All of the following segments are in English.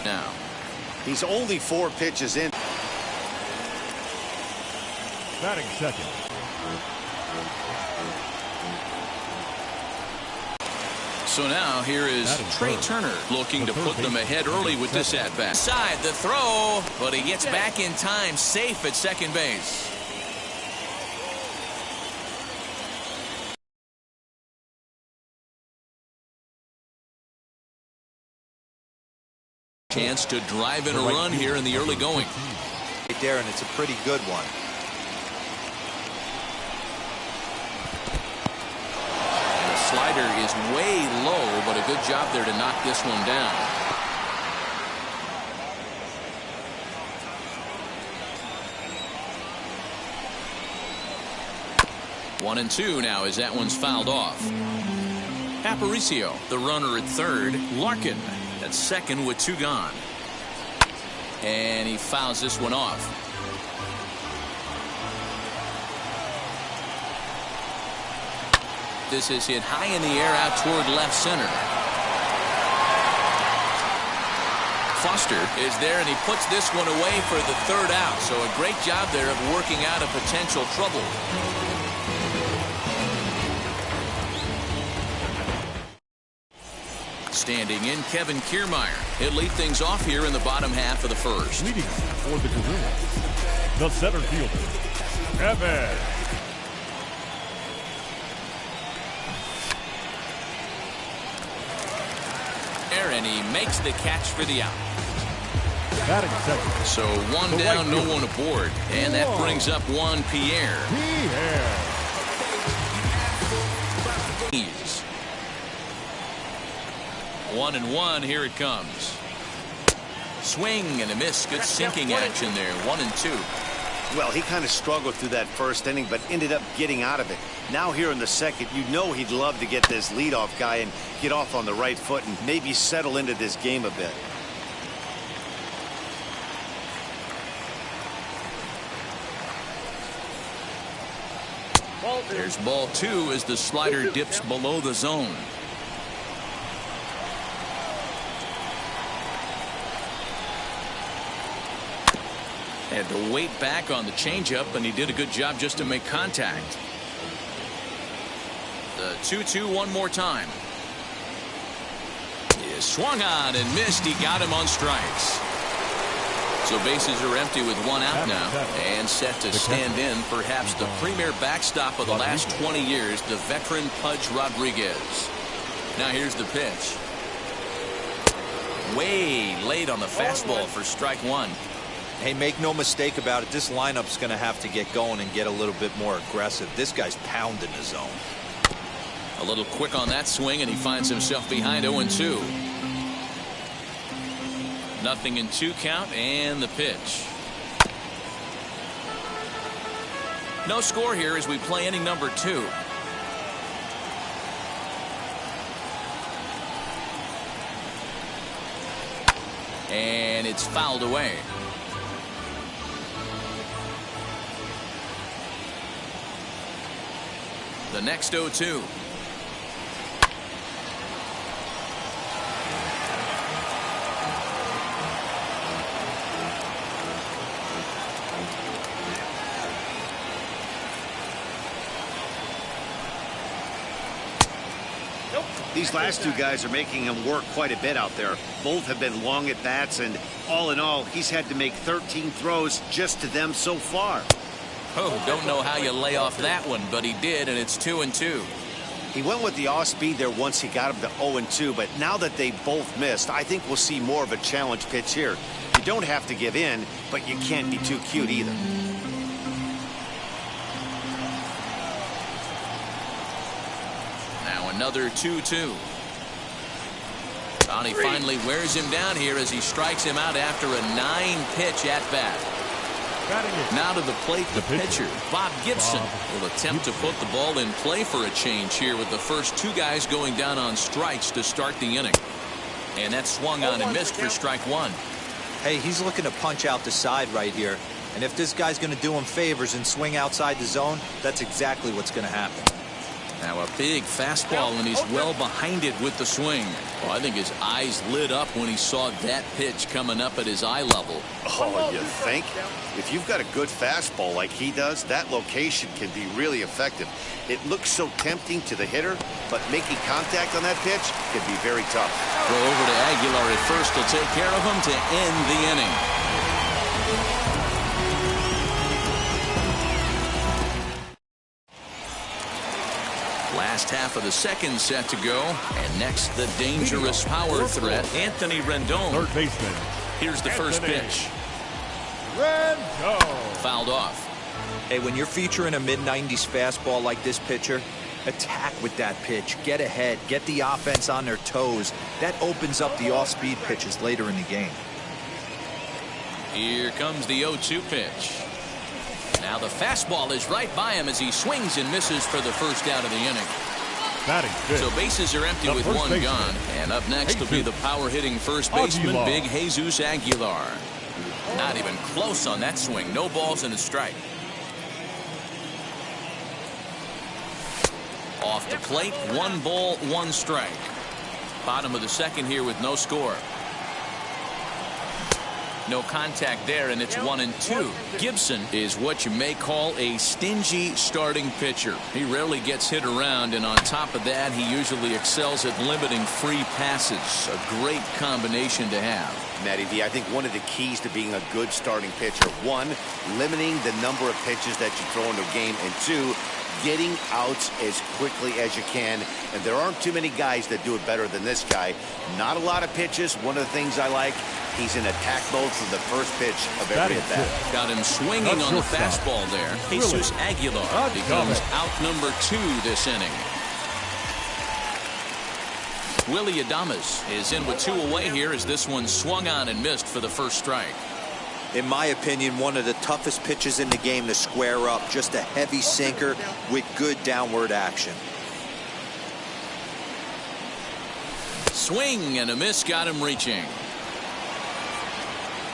now. He's only 4 pitches in. Batting second. So now here is Trey Turner looking to put them ahead early with this at-bat. Side the throw, but he gets back in time, safe at second base. Chance to drive in a run here in the early going. Right there, and it's a pretty good one. Slider is way low, but a good job there to knock this one down. One and two now as that one's fouled off. Aparicio, the runner at third. Larkin at second with 2 gone. And he fouls this one off. This is hit high in the air out toward left center. Foster is there, and he puts this one away for the 3rd out. So a great job there of working out a potential trouble. Standing in, Kevin Kiermaier. He'll lead things off here in the bottom half of the first. Leading for the Gorillas, the center fielder, Evan. And he makes the catch for the out. Batting second. So 1 down, no one aboard. And that brings up Juan Pierre. 1-1, here it comes. Swing and a miss. Good sinking action there. 1-2. Well, he kind of struggled through that first inning, but ended up getting out of it. Now here in the second, you know he'd love to get this leadoff guy and get off on the right foot and maybe settle into this game a bit. There's ball 2 as the slider dips below the zone. Had to wait back on the changeup, and he did a good job just to make contact. The 2-2 one more time. He swung on and missed. He got him on strikes. So bases are empty with 1 out now, and set to stand in perhaps the premier backstop of the last 20 years, the veteran Pudge Rodriguez. Now here's the pitch. Way late on the fastball for strike 1. Hey, make no mistake about it, this lineup's going to have to get going and get a little bit more aggressive. This guy's pounding the zone. A little quick on that swing, and he finds himself behind 0-2. Nothing in 2 count, and the pitch. No score here as we play inning number 2. And it's fouled away. The next 0-2. These last 2 guys are making him work quite a bit out there. Both have been long at bats, and all in all, he's had to make 13 throws just to them so far. Oh, don't know how you lay off that one, but he did, and it's 2-2. He went with the off speed there once he got him to 0-2, but now that they both missed, I think we'll see more of a challenge pitch here. You don't have to give in, but you can't be too cute either. Now another 2-2. Tony finally wears him down here as he strikes him out after a 9-pitch at-bat. Now to the plate, the pitcher, Bob Gibson, will attempt to put the ball in play for a change here with the first 2 guys going down on strikes to start the inning. And that swung on and missed for strike 1. Hey, he's looking to punch out the side right here. And if this guy's going to do him favors and swing outside the zone, that's exactly what's going to happen. Now a big fastball, and he's well behind it with the swing. Well, I think his eyes lit up when he saw that pitch coming up at his eye level. Oh, you think? If you've got a good fastball like he does, that location can be really effective. It looks so tempting to the hitter, but making contact on that pitch can be very tough. Throw over to Aguilar at first to take care of him to end the inning. Last half of the second set to go, and next the dangerous power threat, Anthony Rendon. Third baseman. Here's the first pitch. Rendon. Fouled off. Hey, when you're featuring a mid-90s fastball like this pitcher, attack with that pitch. Get ahead. Get the offense on their toes. That opens up the off-speed pitches later in the game. Here comes the 0-2 pitch. Now the fastball is right by him as he swings and misses for the first out of the inning. Batting fifth. So bases are empty with one gone. And up next will be the power-hitting first baseman, Big Jesus Aguilar. Not even close on that swing. No balls and a strike. Off the plate, 1 ball, 1 strike. Bottom of the second here with no score. No contact there, and it's 1-2. Gibson is what you may call a stingy starting pitcher. He rarely gets hit around, and on top of that, he usually excels at limiting free passes. A great combination to have. Matty V, I think one of the keys to being a good starting pitcher, 1, limiting the number of pitches that you throw into a game, and 2, getting outs as quickly as you can. And there aren't too many guys that do it better than this guy. Not a lot of pitches. One of the things I like, he's in attack mode from the first pitch of every at-bat. Got him swinging on the fastball there. Jesus Aguilar becomes out number 2 this inning. Willy Adames is in with 2 away here as this one swung on and missed for the first strike. In my opinion, one of the toughest pitches in the game to square up. Just a heavy sinker with good downward action. Swing and a miss got him reaching.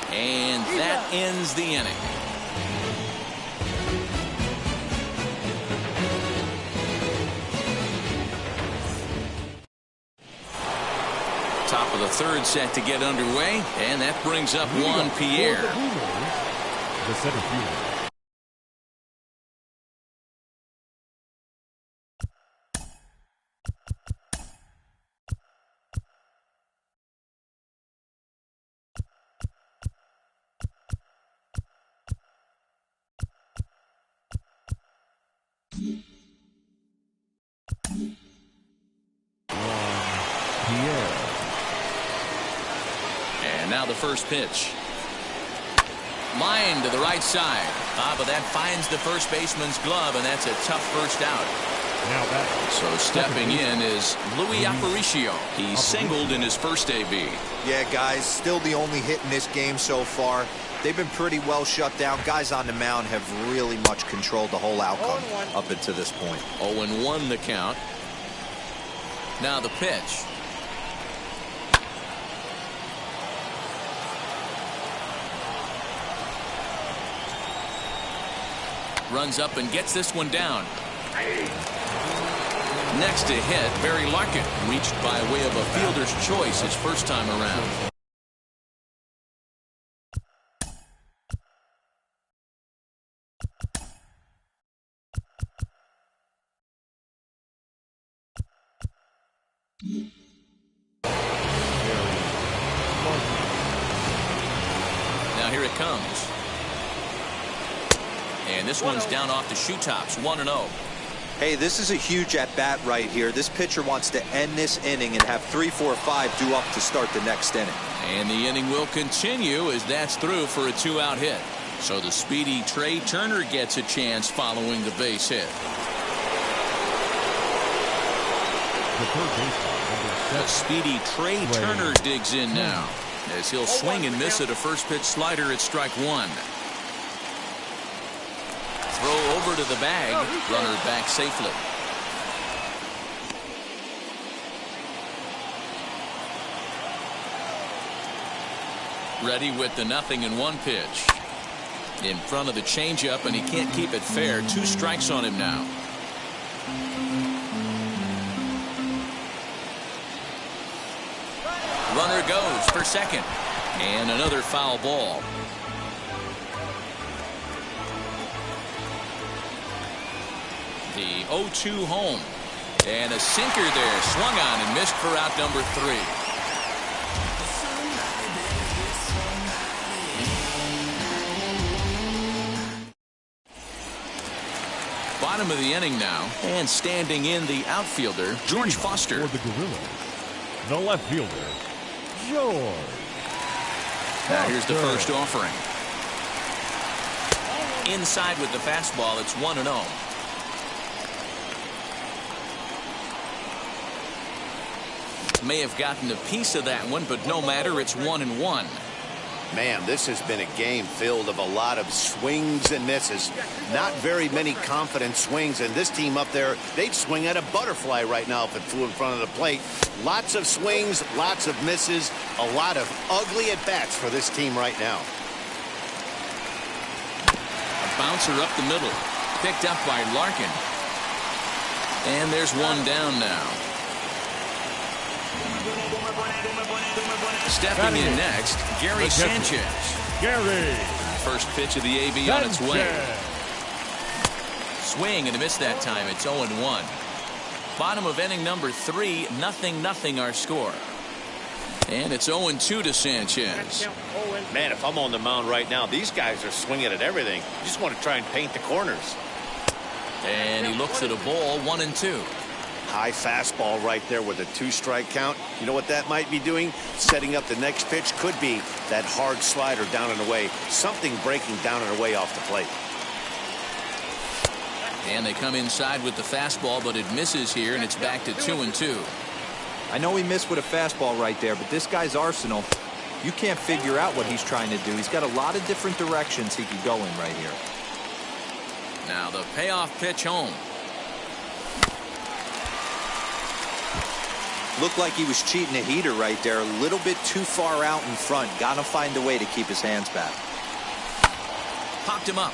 And that ends the inning. Top of the third set to get underway, and that brings up Juan Pierre. The center fielder. Now the first pitch. Line to the right side. But that finds the first baseman's glove, and that's a tough first out. So stepping in is Luis Aparicio. He singled in his first AB. Yeah, guys, still the only hit in this game so far. They've been pretty well shut down. Guys on the mound have really much controlled the whole outcome up until this point. 0-1 the count. Now the pitch. Runs up and gets this one down. Next to hit, Barry Larkin reached by way of a fielder's choice his first time around. Now here it comes. And this one's down off the shoe tops, 1-0. Hey, this is a huge at-bat right here. This pitcher wants to end this inning and have 3, 4, 5 due up to start the next inning. And the inning will continue as that's through for a 2-out hit. So the speedy Trey Turner gets a chance following the base hit. The speedy Trey Turner digs in now as he'll swing and miss at a first pitch slider at strike 1. Throw over to the bag. Runner back safely. Ready with the 0-1 pitch. In front of the changeup, and he can't keep it fair. 2 strikes on him now. Runner goes for second. And another foul ball. The 0-2 home. And a sinker there. Swung on and missed for out number 3. Bottom of the inning now. And standing in the outfielder, George Foster. For the Gorillas, the left fielder, George. Now here's the first offering. Inside with the fastball. It's 1-0. May have gotten a piece of that one, but no matter. It's 1-1. Man, this has been a game filled of a lot of swings and misses. Not very many confident swings, and this team up there, they'd swing at a butterfly right now if it flew in front of the plate. Lots of swings, lots of misses, a lot of ugly at-bats for this team right now. A bouncer up the middle, picked up by Larkin. And there's one down now. Stepping in next, Gary Sanchez. Gary. First pitch of the AB on its way. Swing and a miss that time. It's 0-1. Bottom of inning number 3, 0-0 our score. And it's 0-2 to Sanchez. Man, if I'm on the mound right now, these guys are swinging at everything. You just want to try and paint the corners. And he looks at a ball, 1-2. High fastball right there with a 2-strike count. You know what that might be doing? Setting up the next pitch. Could be that hard slider down and away. Something breaking down and away off the plate. And they come inside with the fastball, but it misses here, and it's back to 2-2. I know he missed with a fastball right there, but this guy's arsenal, you can't figure out what he's trying to do. He's got a lot of different directions he could go in right here. Now the payoff pitch home. Looked like he was cheating a heater right there. A little bit too far out in front. Got to find a way to keep his hands back. Popped him up.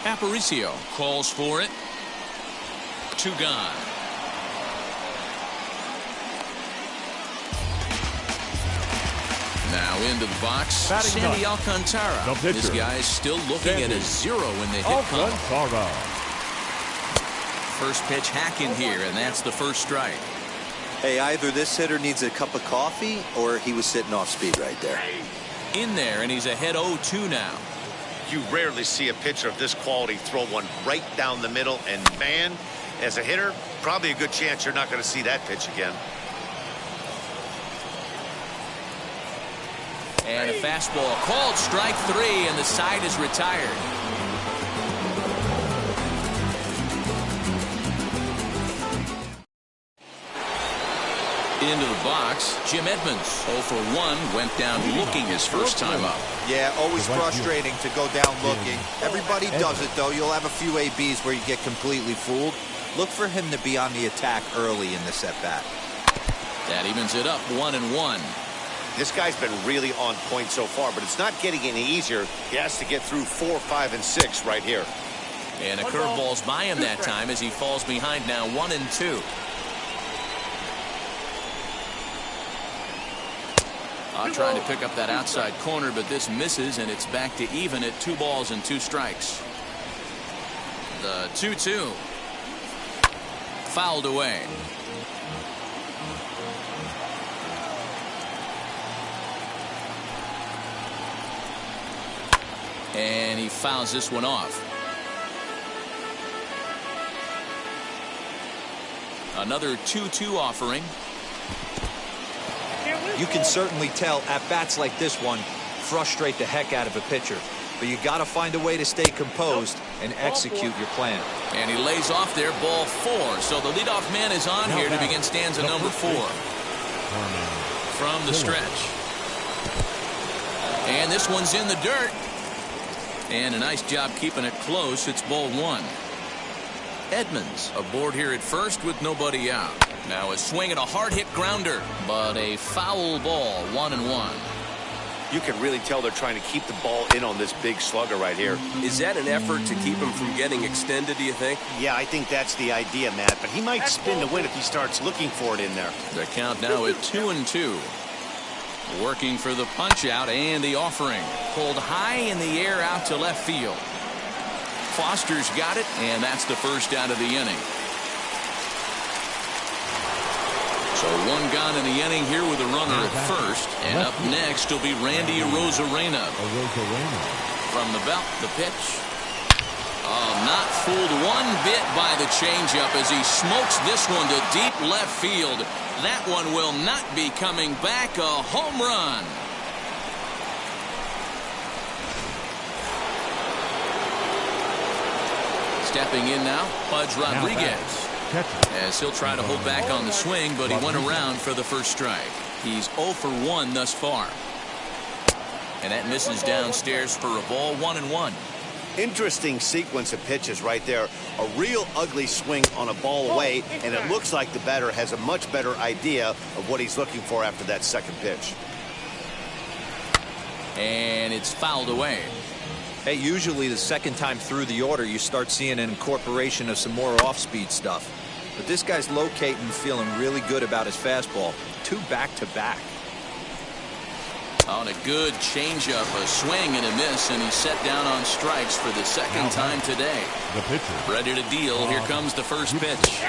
Aparicio calls for it. 2 gone. Now into the box, Sandy Alcantara. This guy's still looking at a 0 in the hit column. First pitch hacking here, and that's the first strike. Hey, either this hitter needs a cup of coffee or he was sitting off speed right there. In there, and he's ahead 0-2 now. You rarely see a pitcher of this quality throw one right down the middle, and man, as a hitter, probably a good chance you're not going to see that pitch again. And a fastball called strike 3, and the side is retired. Into the box, Jim Edmonds, 0 for 1, went down looking his first time up. Yeah, always frustrating to go down looking. Everybody does it, though. You'll have a few ABs where you get completely fooled. Look for him to be on the attack early in this at-bat. That evens it up 1-1. This guy's been really on point so far, but it's not getting any easier. He has to get through 4, 5, and 6 right here. And a curveball's by him that time as he falls behind now 1-2. Trying to pick up that outside corner, but this misses, and it's back to even at 2 balls and 2 strikes. The 2-2. Fouled away. And he fouls this one off. Another 2-2 offering. You can certainly tell at-bats like this one frustrate the heck out of a pitcher. But you got to find a way to stay composed and execute your plan. And he lays off there, ball 4. So the leadoff man is on here to begin stanza number 4. From the stretch. And this one's in the dirt. And a nice job keeping it close. It's ball 1. Edmonds aboard here at first with nobody out. Now a swing and a hard hit grounder, but a foul ball, 1-1. You can really tell they're trying to keep the ball in on this big slugger right here. Is that an effort to keep him from getting extended, do you think? Yeah, I think that's the idea, Matt. But he might spin to win if he starts looking for it in there. The count now at 2-2. Working for the punch out and the offering. Pulled high in the air out to left field. Foster's got it, and that's the first out of the inning. So one gone in the inning here with a runner at first. And up next will be Randy Arozarena. From the belt, the pitch. Not fooled one bit by the changeup as he smokes this one to deep left field. That one will not be coming back. A home run. Stepping in now, Pudge Rodriguez. As he'll try to hold back on the swing, but he went around for the first strike. He's 0 for 1 thus far. And that misses downstairs for a ball, 1-1. Interesting sequence of pitches right there. A real ugly swing on a ball away, and it looks like the batter has a much better idea of what he's looking for after that second pitch. And it's fouled away. Hey, usually the second time through the order, you start seeing an incorporation of some more off-speed stuff. But this guy's locating, feeling really good about his fastball. 2 back-to-back. On a good changeup, a swing and a miss, and he's set down on strikes for the second time today. The pitcher. Ready to deal. Here comes the first pitch.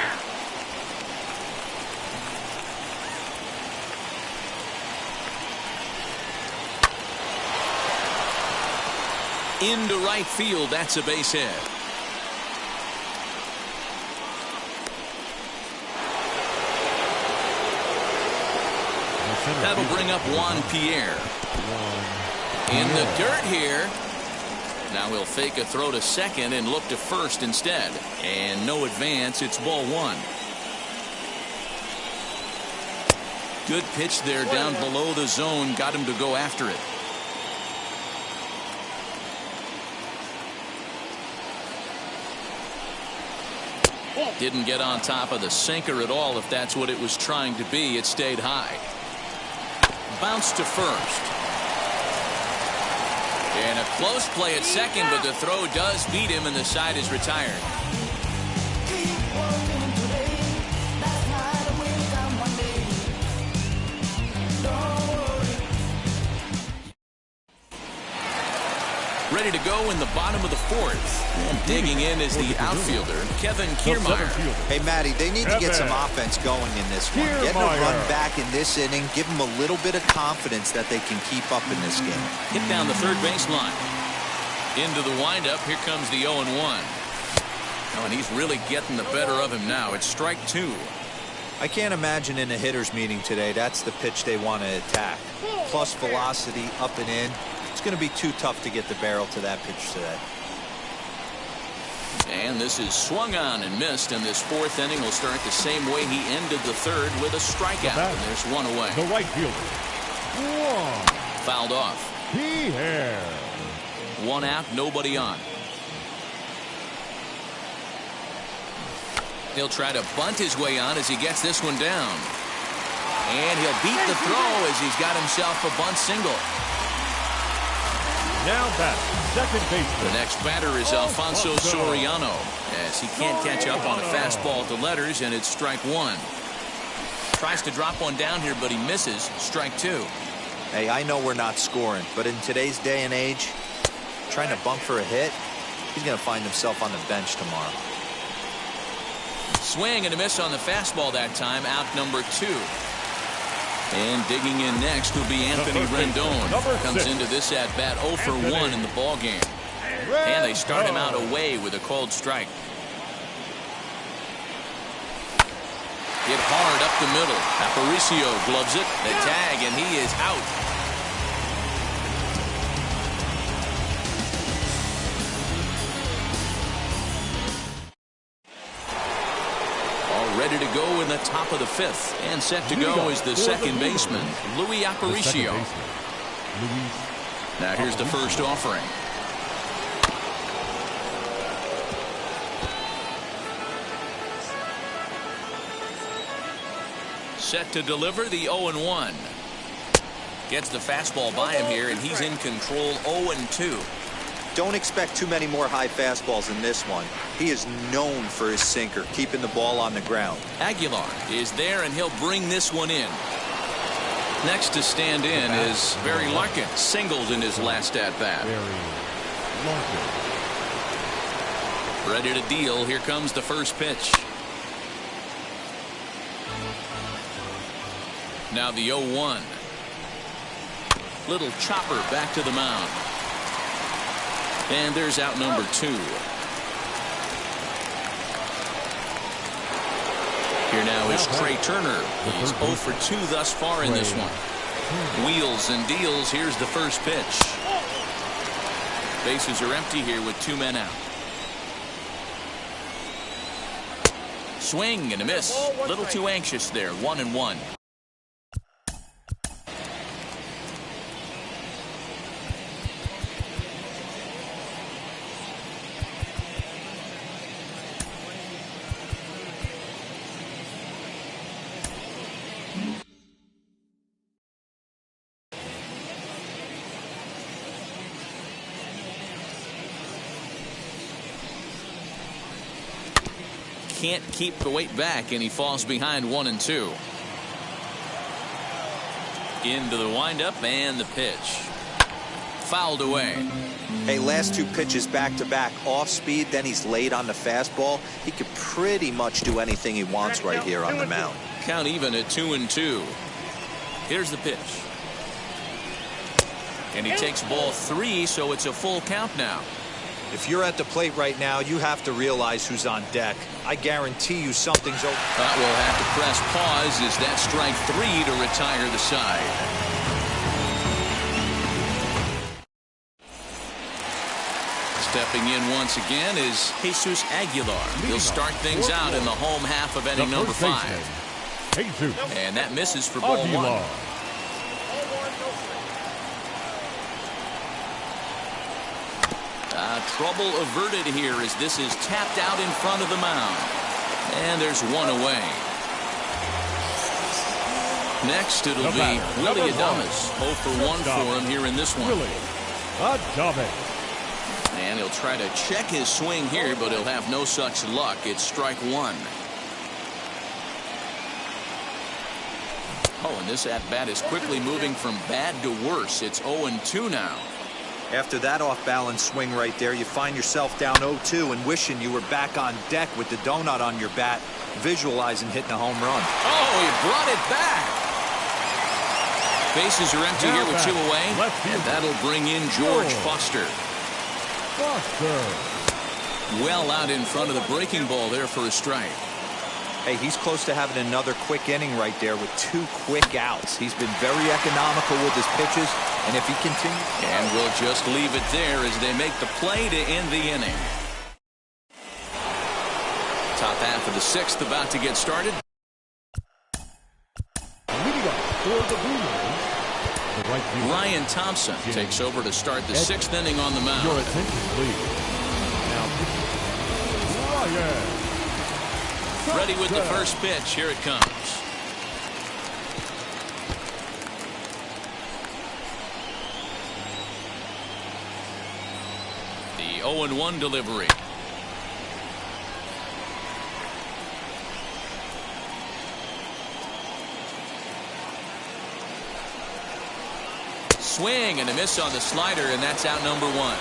Into right field. That's a base hit. That'll bring up Juan Pierre. In the dirt here. Now he'll fake a throw to second and look to first instead. And no advance. It's ball 1. Good pitch there down below the zone. Got him to go after it. Didn't get on top of the sinker at all. If that's what it was trying to be, it stayed high. Bounced to first. And a close play at second, but the throw does beat him and the side is retired. Ready to go in the bottom of the 4th. And digging in is the outfielder, Kevin Kiermaier. Hey, Matty, they need to get some offense going in this one. Getting a run back in this inning, give them a little bit of confidence that they can keep up in this game. Hit down the third baseline. Into the windup. Here comes the 0-1. Oh, and he's really getting the better of him now. It's strike 2. I can't imagine in a hitter's meeting today that's the pitch they want to attack. Plus velocity, up and in. It's going to be too tough to get the barrel to that pitch today. And this is swung on and missed, and this 4th inning will start the same way he ended the 3rd with a strikeout. And there's one away. The right fielder. Fouled off. Pierre. 1 out, nobody on. He'll try to bunt his way on as he gets this one down. And he'll beat the throw as he's got himself a bunt single. Now back, second baseman. The next batter is Alfonso Soriano, as he can't catch up on a fastball to letters, and it's strike 1. Tries to drop one down here, but he misses. Strike 2. Hey, I know we're not scoring, but in today's day and age, trying to bunk for a hit, he's going to find himself on the bench tomorrow. Swing and a miss on the fastball that time. Out number 2. And digging in next will be Anthony Rendon. Comes into this at bat 0 for 1 in the ball game. And they start him out away with a called strike. Hit hard up the middle. Aparicio gloves it. The tag, and he is out. Ready to go in the top of the 5th, and set to go is the second baseman, Luis Aparicio. Now here's the first offering. Set to deliver the 0-1. Gets the fastball by him here, and he's in control 0-2. Don't expect too many more high fastballs in this one. He is known for his sinker, keeping the ball on the ground. Aguilar is there, and he'll bring this one in. Next to stand in is Barry Larkin. Singled in his last at-bat. Ready to deal. Here comes the first pitch. Now the 0-1. Little chopper back to the mound. And there's out number 2. Here now is Trey Turner. He's 0 for 2 thus far in this one. Wheels and deals. Here's the first pitch. Bases are empty here with 2 men out. Swing and a miss. Little too anxious there. 1-1. Can't keep the weight back, and he falls behind 1-2. Into the windup and the pitch. Fouled away. Hey, last 2 pitches back-to-back off speed, then he's laid on the fastball. He could pretty much do anything he wants right here on the mound. Count even at 2-2. Here's the pitch. And he takes ball 3, so it's a full count now. If you're at the plate right now, you have to realize who's on deck. I guarantee you something's over. But we'll have to press pause as that strike 3 to retire the side. Stepping in once again is Jesus Aguilar. He'll start things out in the home half of inning number 5. And that misses for ball 1. Trouble averted here as this is tapped out in front of the mound. And there's 1 away. Next, it'll be Willy Adames. 0 for 1 for him here in this one. And he'll try to check his swing here, but he'll have no such luck. It's strike 1. Oh, and this at-bat is quickly moving from bad to worse. It's 0-2 now. After that off-balance swing right there, you find yourself down 0-2 and wishing you were back on deck with the donut on your bat, visualizing hitting a home run. Oh, he brought it back. Bases are empty here with 2 away, and that'll bring in George Foster. Well out in front of the breaking ball there for a strike. Hey, he's close to having another quick inning right there with 2 quick outs. He's been very economical with his pitches, and if he continues... And we'll just leave it there as they make the play to end the inning. Top half of the 6th about to get started. Ryan Thompson takes over to start the 6th inning on the mound. Your attention, please. Now, Ryan. Ready with the first pitch. Here it comes. The 0-1 delivery. Swing and a miss on the slider, and that's out number 1.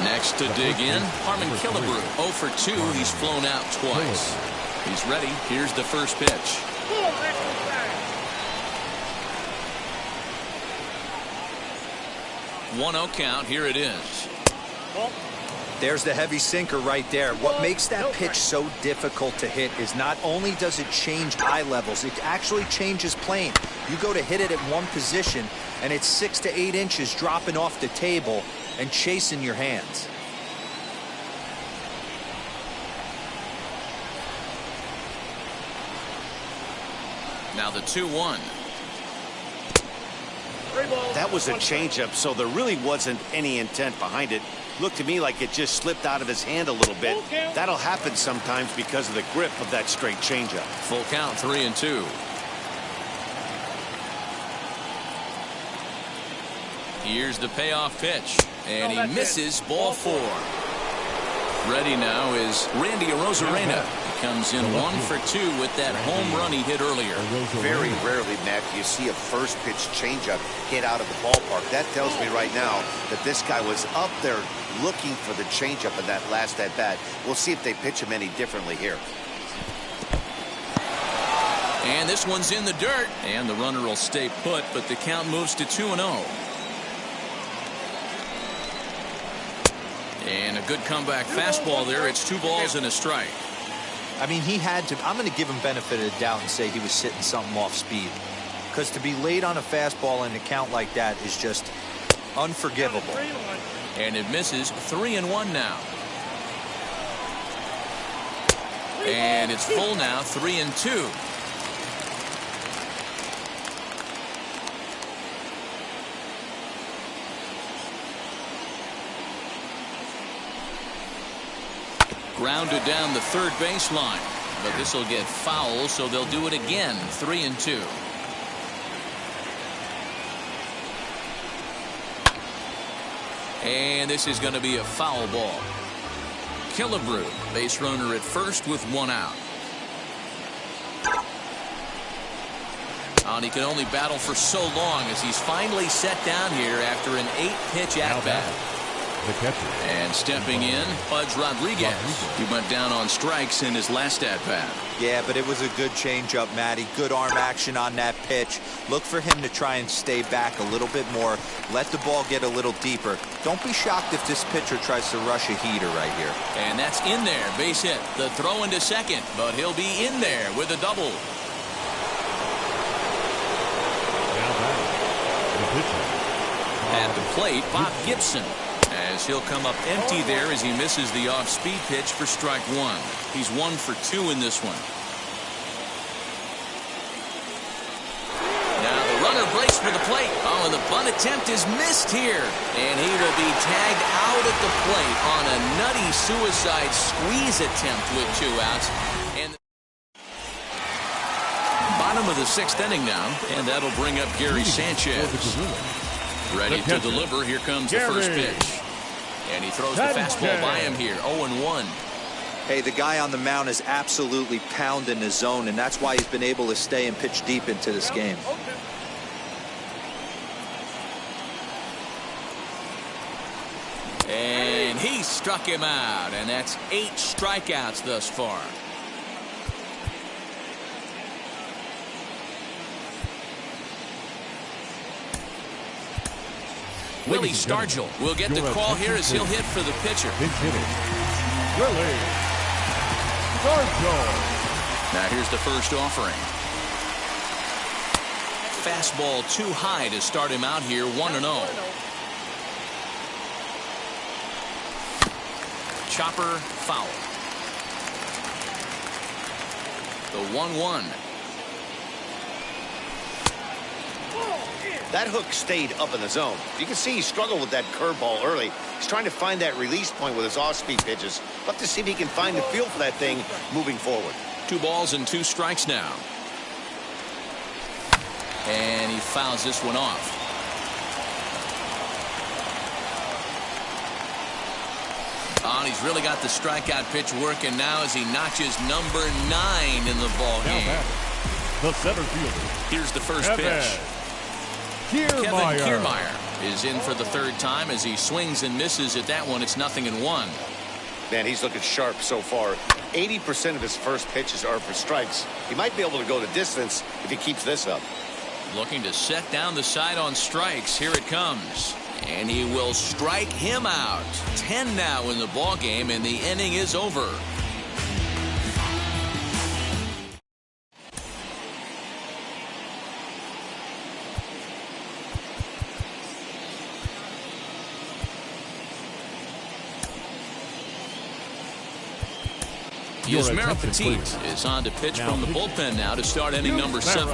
Next to dig in, Harmon Killebrew. 0 for 2. He's flown out twice. He's ready. Here's the first pitch. 1-0 count. Here it is. There's the heavy sinker right there. What makes that pitch so difficult to hit is not only does it change eye levels, it actually changes plane. You go to hit it at one position, and it's 6 to 8 inches dropping off the table and chasing your hands. Now the 2-1. That was a changeup, so there really wasn't any intent behind it. Looked to me like it just slipped out of his hand a little bit. That'll happen sometimes because of the grip of that straight changeup. Full count, 3-2. Here's the payoff pitch. And he misses ball 4. Ready now is Randy Arozarena. He comes in 1 for 2 with that home run he hit earlier. Very rarely, Matt, do you see a first pitch changeup hit out of the ballpark. That tells me right now that this guy was up there looking for the changeup in that last at bat. We'll see if they pitch him any differently here. And this one's in the dirt. And the runner will stay put, but the count moves to 2-0. And a good comeback fastball there. It's 2 balls and a strike. I mean, he had to. I'm going to give him benefit of the doubt and say he was sitting something off speed. Because to be late on a fastball in a count like that is just unforgivable. And it misses. 3-1 now. And it's full now. 3-2. Grounded down the third baseline, but this will get foul, so they'll do it again. 3-2. And this is going to be a foul ball. Killebrew, base runner at first with 1 out. And he can only battle for so long as he's finally set down here after an 8-pitch at-bat. The catcher. And stepping in, Pudge Rodriguez. He went down on strikes in his last at-bat. Yeah, but it was a good changeup, Matty. Good arm action on that pitch. Look for him to try and stay back a little bit more. Let the ball get a little deeper. Don't be shocked if this pitcher tries to rush a heater right here. And that's in there. Base hit. The throw into second, but he'll be in there with a double. Now back. The pitcher. At the plate, Bob Gibson. As he'll come up empty there as he misses the off-speed pitch for strike 1. He's 1 for 2 in this one. Now the runner breaks for the plate. Oh, and the bunt attempt is missed here. And he will be tagged out at the plate on a nutty suicide squeeze attempt with 2 outs. And bottom of the 6th inning now, and that'll bring up Gary Sanchez. Ready to deliver. Here comes the first pitch. And he throws the fastball by him here. 0-1. Hey, the guy on the mound is absolutely pounding the zone, and that's why he's been able to stay and pitch deep into this game. And he struck him out, and that's 8 strikeouts thus far. Willie Stargell will get the call here as he'll hit for the pitcher. Willie Stargell. Now here's the first offering. Fastball too high to start him out here. 1-0. Chopper foul. The 1-1. That hook stayed up in the zone. You can see he struggled with that curveball early. He's trying to find that release point with his off-speed pitches. Love to see if he can find the feel for that thing moving forward. 2 balls and 2 strikes now. And he fouls this one off. Oh, he's really got the strikeout pitch working now as he notches number 9 in the ball game. The center fielder. Here's the first pitch. Kevin Kiermaier is in for the 3rd time as he swings and misses at that one. It's 0-1. Man, he's looking sharp so far. 80% of his first pitches are for strikes. He might be able to go the distance if he keeps this up. Looking to set down the side on strikes. Here it comes. And he will strike him out. 10 now in the ball game, and the inning is over. Yusmeiro Petit is on to pitch from the bullpen now to start inning number 7.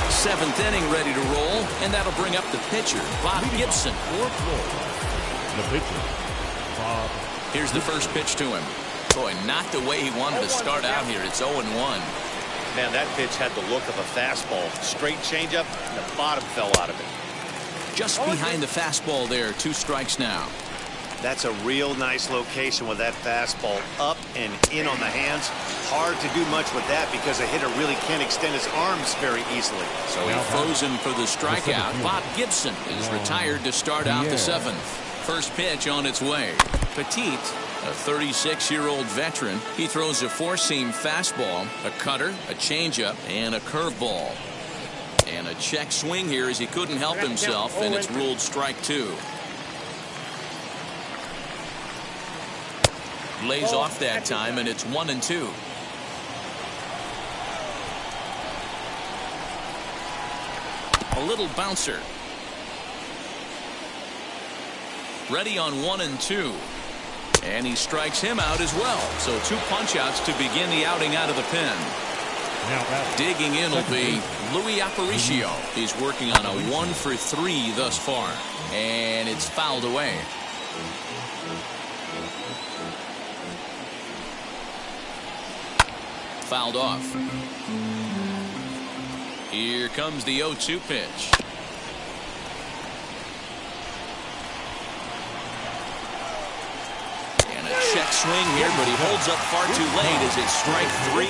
7th inning ready to roll, and that'll bring up the pitcher, Bob Gibson. The pitcher, Bob. Here's the first pitch to him. Boy, not the way he wanted to start out here. It's 0-1. Man, that pitch had the look of a fastball. Straight changeup, and the bottom fell out of it. Just behind the fastball there. 2 strikes now. That's a real nice location with that fastball up and in on the hands. Hard to do much with that because a hitter really can't extend his arms very easily. So he froze him for the strikeout. Bob Gibson is retired to start out the 7th. First pitch on its way. Petit, a 36-year-old veteran. He throws a 4-seam fastball, a cutter, a changeup, and a curveball. And a check swing here as he couldn't help himself, and it's ruled strike 2. Lays off that time, and it's 1-2. A little bouncer. Ready on 1-2. And he strikes him out as well. So 2 punch-outs to begin the outing out of the pen. Digging in will be Louis Aparicio. He's working on a 1-for-3 thus far. And it's fouled away. Fouled off. Here comes the 0-2 pitch. And a check swing here, but he holds up far too late as it's strike 3.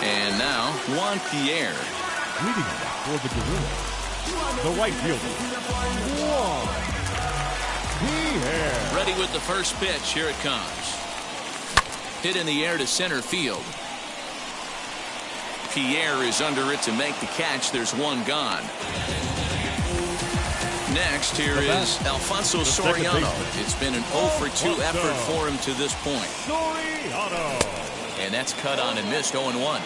And now Juan Pierre. Leading for the Guerrillas, the right fielder, Juan Pierre. Ready with the first pitch. Here it comes. Hit in the air to center field. Pierre is under it to make the catch. There's 1 gone. Next, here is Alfonso Soriano. It's been an 0-for-2 effort for him to this point. And that's cut on and missed. 0-1.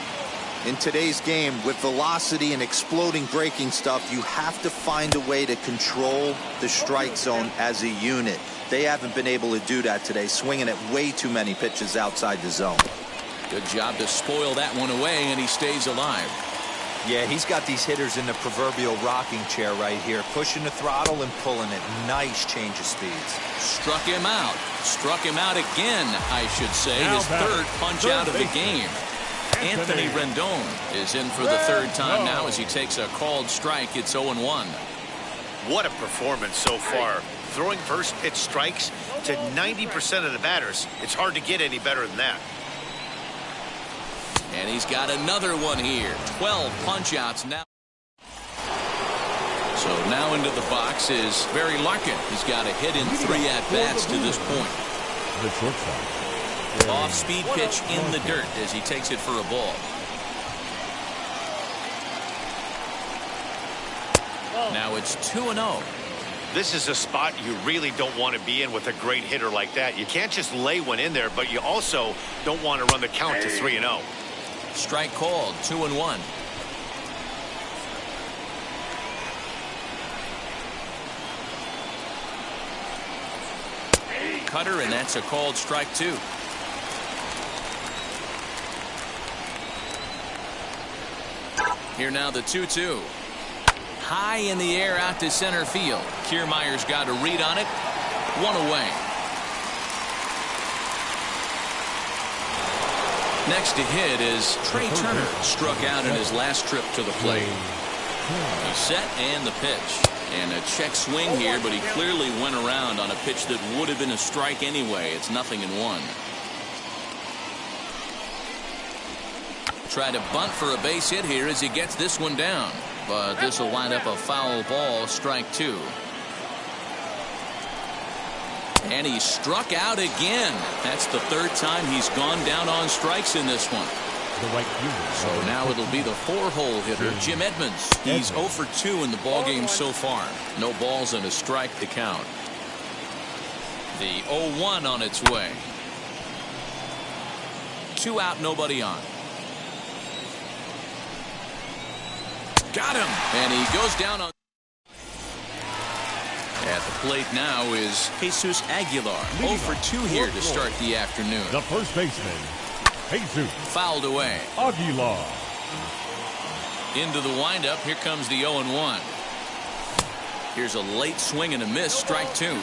In today's game, with velocity and exploding breaking stuff, you have to find a way to control the strike zone as a unit. They haven't been able to do that today, swinging at way too many pitches outside the zone. Good job to spoil that one away, and he stays alive. Yeah, he's got these hitters in the proverbial rocking chair right here, pushing the throttle and pulling it. Nice change of speeds. Struck him out. Struck him out again, I should say. His 3rd punch out of the game. Anthony Rendon is in for the 3rd time now as he takes a called strike. It's 0-1. What a performance so far. Throwing first pitch strikes to 90% of the batters. It's hard to get any better than that. And he's got another one here. 12 punch-outs now. So now into the box is Barry Larkin. He's got a hit in 3 at-bats to this point. The shortstop. Off-speed pitch in the dirt as he takes it for a ball. Now it's 2-0. This is a spot you really don't want to be in with a great hitter like that. You can't just lay one in there, but you also don't want to run the count to 3-0. Strike called. 2-1. Cutter, and that's a called strike 2. Here now the 2-2. High in the air out to center field. Kiermaier's got a read on it. 1 away. Next to hit is Trey Turner. Struck out in his last trip to the plate. He's set and the pitch. And a check swing here, but he clearly went around on a pitch that would have been a strike anyway. It's 0-1. Try to bunt for a base hit here as he gets this one down. But this will wind up a foul ball. Strike 2. And he struck out again. That's the 3rd time he's gone down on strikes in this one. So now it'll be the 4-hole hitter, Jim Edmonds. He's 0-for-2 in the ballgame so far. No balls and a strike to count. The 0-1 on its way. 2 out, nobody on. Got him. And he goes down on. At the plate now is Jesus Aguilar. 0-for-2 here to start the afternoon. The first baseman, Jesus. Fouled away. Aguilar. Into the windup. Here comes the 0-1. Here's a late swing and a miss. Strike 2.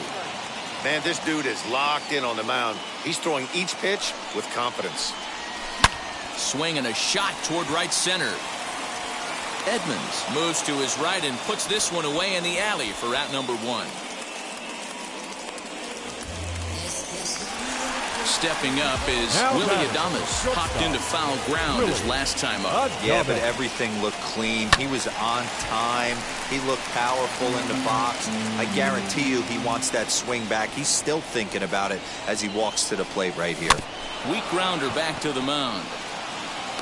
Man, this dude is locked in on the mound. He's throwing each pitch with confidence. Swing and a shot toward right center. Edmonds moves to his right and puts this one away in the alley for out number 1. Stepping up is Willy Adames. Popped into foul ground his last time up. Yeah, but everything looked clean. He was on time. He looked powerful in the box. I guarantee you he wants that swing back. He's still thinking about it as he walks to the plate right here. Weak grounder back to the mound.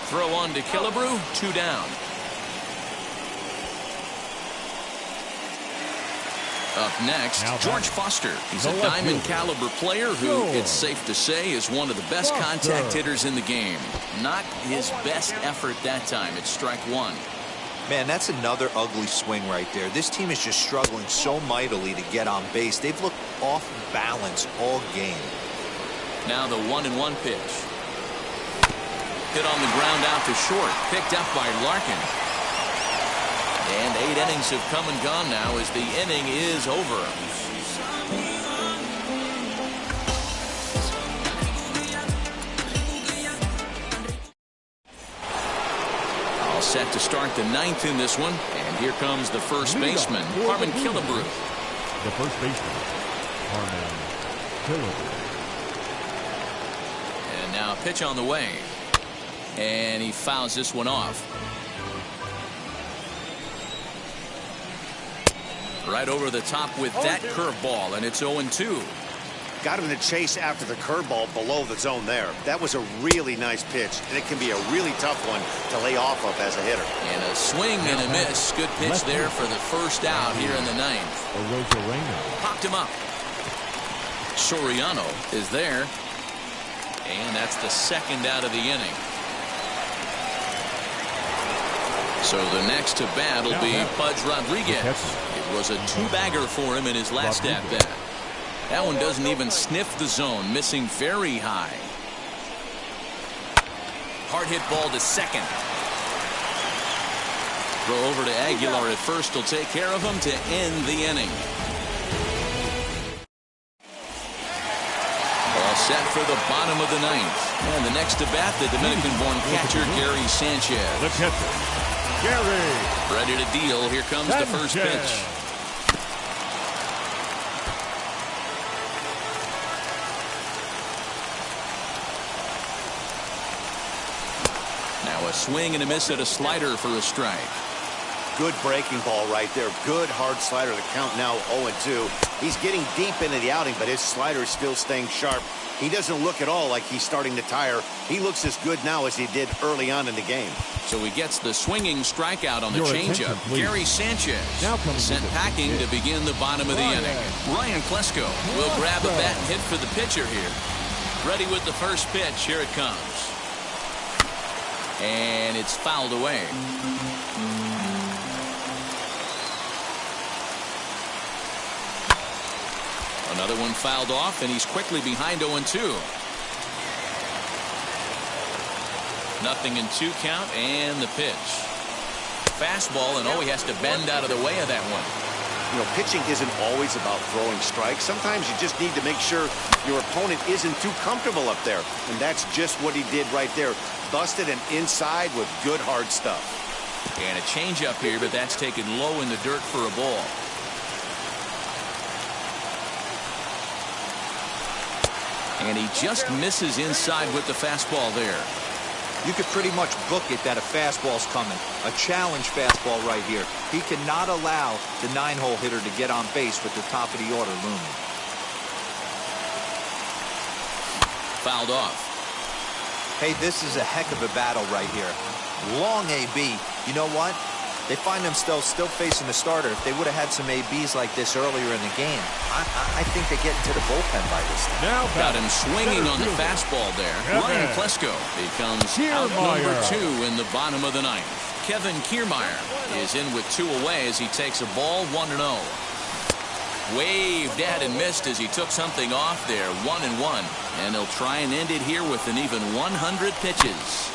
Throw on to Killebrew. 2 down. Up next, George Foster. He's a diamond caliber player who, it's safe to say, is one of the best contact hitters in the game. Not his best effort that time. It's strike 1. Man, that's another ugly swing right there. This team is just struggling so mightily to get on base. They've looked off balance all game. Now the 1-1 pitch. Hit on the ground out to short. Picked up by Larkin. And 8 innings have come and gone now as the inning is over. All set to start the 9th in this one. And here comes the first baseman, Harmon Killebrew. The first baseman, Harmon Killebrew. And now a pitch on the way. And he fouls this one off. Right over the top with that curveball, and it's 0-2. Got him to chase after the curveball below the zone there. That was a really nice pitch, and it can be a really tough one to lay off of as a hitter. And a swing and a miss. Good pitch there for the first out here in the 9th. Popped him up. Soriano is there. And that's the second out of the inning. So the next to bat will be Pudge Rodriguez. It was a 2-bagger for him in his last at-bat. That one doesn't even sniff the zone, missing very high. Hard hit ball to second. Throw over to Aguilar at first will take care of him to end the inning. All set for the bottom of the 9th. And the next to bat, the Dominican-born catcher Gary Sanchez. The catcher, Gary. Ready to deal. Here comes the first pitch. Now a swing and a miss at a slider for a strike. Good breaking ball right there. Good hard slider. The count now 0-2. He's getting deep into the outing, but his slider is still staying sharp. He doesn't look at all like he's starting to tire. He looks as good now as he did early on in the game. So he gets the swinging strikeout on the changeup. Gary Sanchez sent packing to begin the bottom of the inning. Ryan Klesko will grab a bat and hit for the pitcher here. Ready with the first pitch. Here it comes. And it's fouled away. Another one fouled off, and he's quickly behind 0-2. Nothing in 2 count, and the pitch. Fastball, and he has to bend out of the way of that one. You know, pitching isn't always about throwing strikes. Sometimes you just need to make sure your opponent isn't too comfortable up there. And that's just what he did right there. Busted and inside with good hard stuff. And a changeup here, but that's taken low in the dirt for a ball. And he just misses inside with the fastball there. You could pretty much book it that a fastball's coming. A challenge fastball right here. He cannot allow the 9-hole hitter to get on base with the top of the order looming. Fouled off. Hey, this is a heck of a battle right here. Long AB. You know what? They find themselves still facing the starter. If they would have had some ABs like this earlier in the game, I think they get into the bullpen by this time. Now got him swinging on the fastball there. Ryan Klesko becomes out number 2 in the bottom of the 9th. Kevin Kiermaier is in with 2 away as he takes a ball 1-0. Waved at and missed as he took something off there. 1-1. And they'll try and end it here with an even 100 pitches.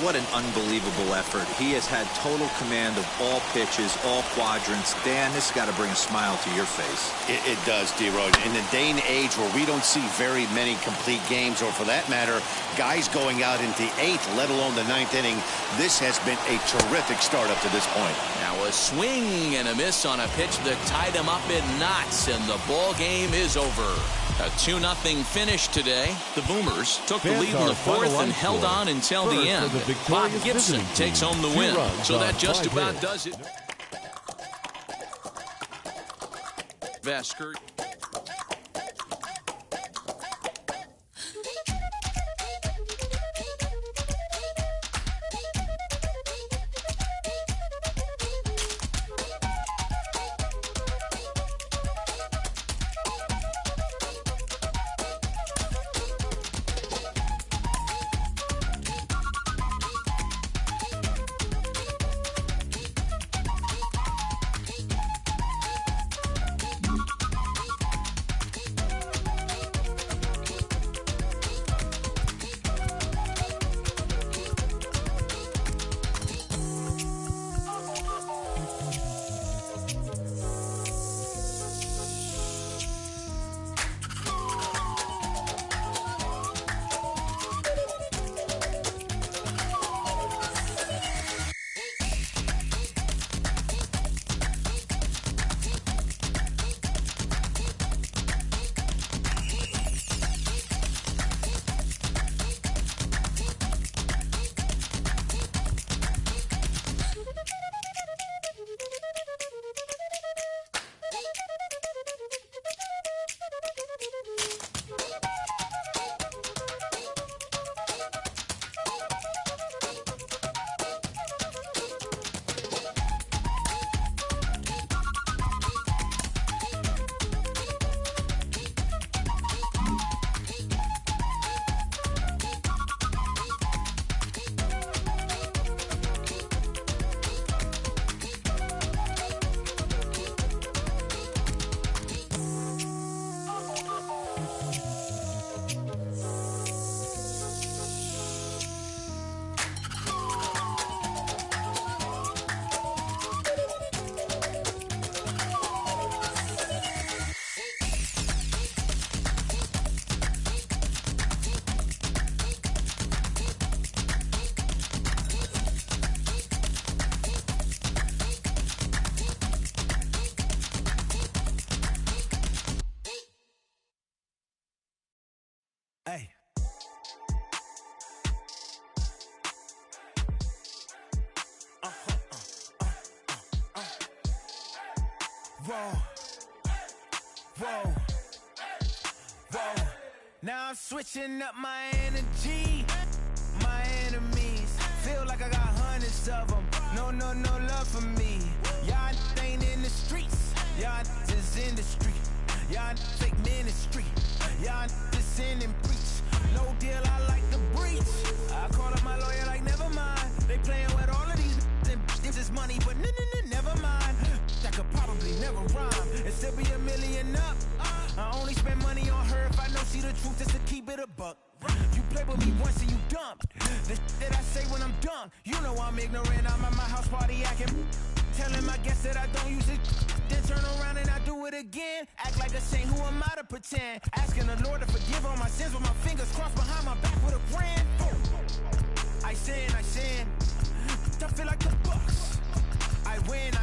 What an unbelievable effort. He has had total command of all pitches, all quadrants. Dan, this has got to bring a smile to your face. It does, D-Rod. In the day and age where we don't see very many complete games, or for that matter, guys going out into the 8th, let alone the 9th inning, this has been a terrific start up to this point. Now a swing and a miss on a pitch that tied him up in knots, and the ball game is over. A 2-0 finish today. The Boomers took the lead in the 4th and held on until the end. Bob Gibson takes home the win. So that just about does it. Vesker. Hey. Whoa. Whoa. Whoa. Now I'm switching up my energy. My enemies feel like I got hundreds of them. No love for me. Y'all ain't in the streets. Y'all is in the street. Y'all fake ministry. Y'all just sin and preach. No deal, I like the breach. I call up my lawyer like, never mind. They playing with all of these and this is money, but never mind. I could probably never rhyme and still be $1 million up. I only spend money on her if I know she the truth, just to keep it a buck. You play with me once and you dump. The that I say when I'm done, you know I'm ignorant. I'm at my house party acting. Telling my guests that I don't use it, then turn around and I do it again. Act like a saint, who am I to pretend? Asking the Lord to forgive all my sins with my fingers crossed behind my back with a grand. I sin. I feel like the Bucks. I win.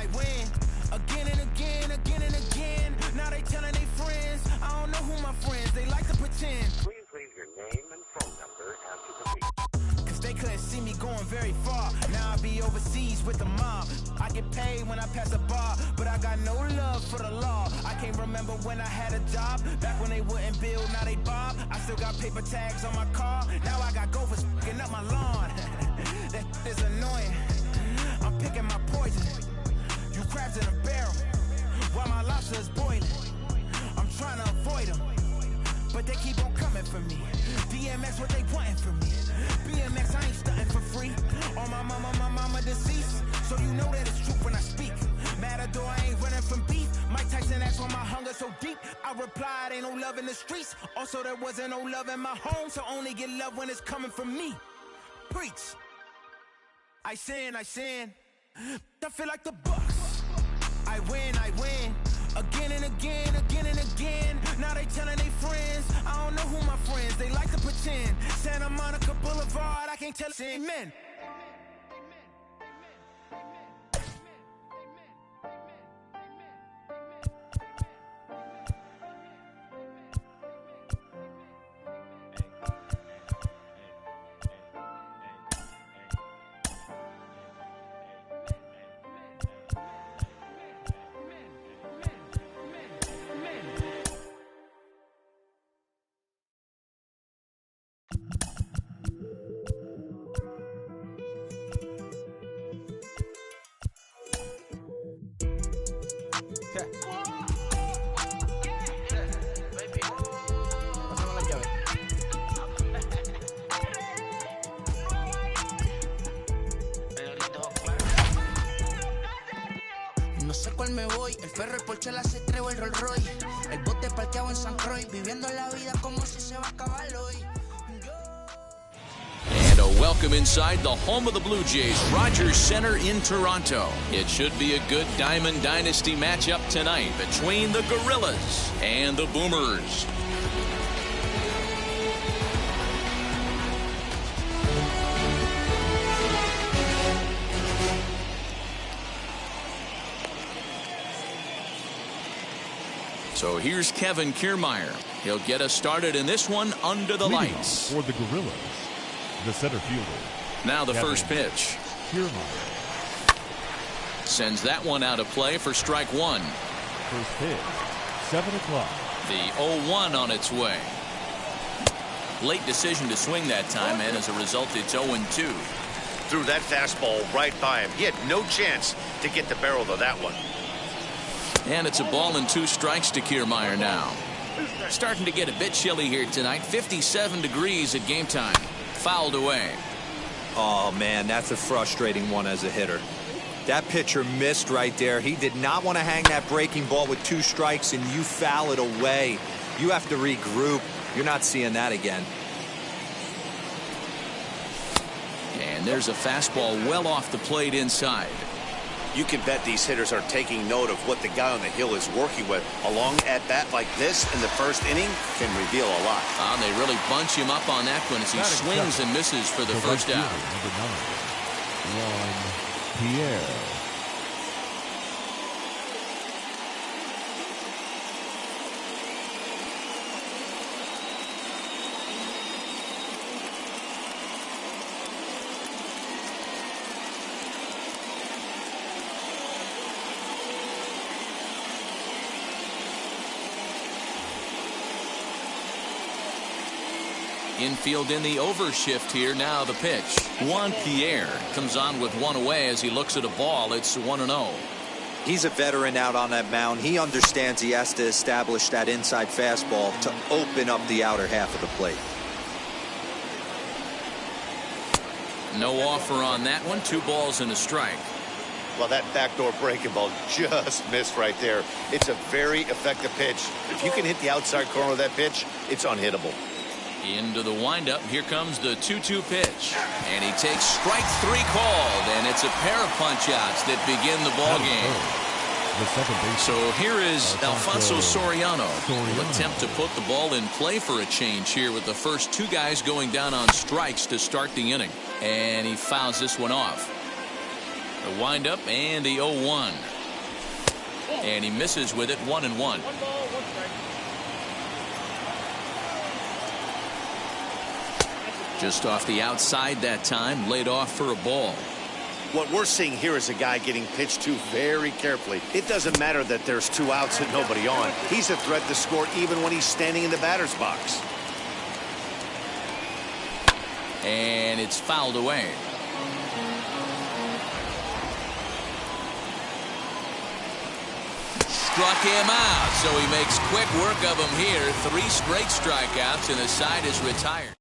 Again and again. Now they telling their friends. I don't know who my friends, they like to pretend. Please leave your name and phone number after the beep. They couldn't see me going very far. Now I be overseas with the mob. I get paid when I pass a bar, but I got no love for the law. I can't remember when I had a job. Back when they wouldn't build, now they bob. I still got paper tags on my car. Now I got gophers f***ing up my lawn. That is annoying. I'm picking my poison. You crabs in a barrel, while my lobster is boiling. I'm trying to avoid them, but they keep on coming for me. DMX, what they wanting from me. BMX, I ain't stunting for free. On my mama deceased, so you know that it's true when I speak. Matador, I ain't running from beef. Mike Tyson asked why my hunger so deep. I replied, ain't no love in the streets. Also, there wasn't no love in my home, so only get love when it's coming from me. Preach. I sin. I feel like the Bucks. I win. Again and again. Now they telling their friends. I don't know who my friends. They like to pretend. Santa Monica Boulevard. I can't tell. Amen. No sé cuál me voy, el ferro, el Porsche, la C3 o el Rolls Royce. El bote parqueado en San Croix, viviendo la vida como si se va a acabar hoy. And a welcome inside the home of the Blue Jays, Rogers Center in Toronto. It should be a good Diamond Dynasty matchup tonight between the Gorillas and the Boomers. So here's Kevin Kiermaier. He'll get us started in this one under the lights. For the Gorillas, the center fielder. Now the Kevin first pitch. Kiermaier. Sends that one out of play for strike one. First pitch, 7 o'clock. The 0-1 on its way. Late decision to swing that time, and as a result, it's 0-2. Threw that fastball right by him. He had no chance to get the barrel of that one. And it's a ball and 2 strikes to Kiermaier now. Starting to get a bit chilly here tonight. 57 degrees at game time. Fouled away. Oh, man, that's a frustrating one as a hitter. That pitcher missed right there. He did not want to hang that breaking ball with 2 strikes, and you foul it away. You have to regroup. You're not seeing that again. And there's a fastball well off the plate inside. You can bet these hitters are taking note of what the guy on the hill is working with. A long at-bat like this in the first inning can reveal a lot. They really bunch him up on that one as he swings and misses for the first out. Number 9, Juan Pierre. Infield in the overshift here. Now the pitch. Juan Pierre comes on with one away as he looks at a ball. It's 1-0. He's a veteran out on that mound. He understands he has to establish that inside fastball to open up the outer half of the plate. No offer on that one. 2 balls and a strike. Well, that backdoor breaking ball just missed right there. It's a very effective pitch. If you can hit the outside corner of that pitch, it's unhittable. Into the windup. Here comes the 2-2 pitch. And he takes strike 3 called. And it's a pair of punch-outs that begin the ball game. So here is Alfonso Soriano. Will attempt to put the ball in play for a change here with the first 2 guys going down on strikes to start the inning. And he fouls this one off. The windup and the 0-1. And he misses with it. 1-1. Just off the outside that time, laid off for a ball. What we're seeing here is a guy getting pitched to very carefully. It doesn't matter that there's 2 outs and nobody on. He's a threat to score even when he's standing in the batter's box. And it's fouled away. Struck him out, so he makes quick work of him here. 3 straight strikeouts, and the side is retired.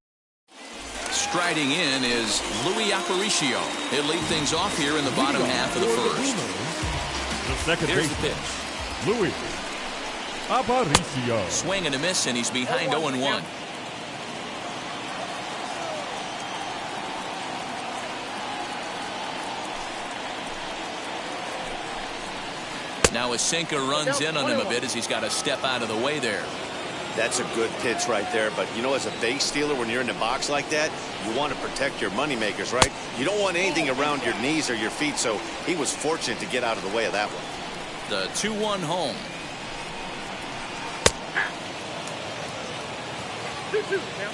Striding in is Luis Aparicio. He'll lead things off here in the bottom half of the first. The second Here's baseman, the pitch. Luis Aparicio. Swing and a miss, and he's behind 0-1. a sinker runs in on him a bit as he's got to step out of the way there. That's a good pitch right there. But, you know, as a base stealer, when you're in the box like that, you want to protect your moneymakers, right? You don't want anything around your knees or your feet, so he was fortunate to get out of the way of that one. The 2-1 home. 2-2 now.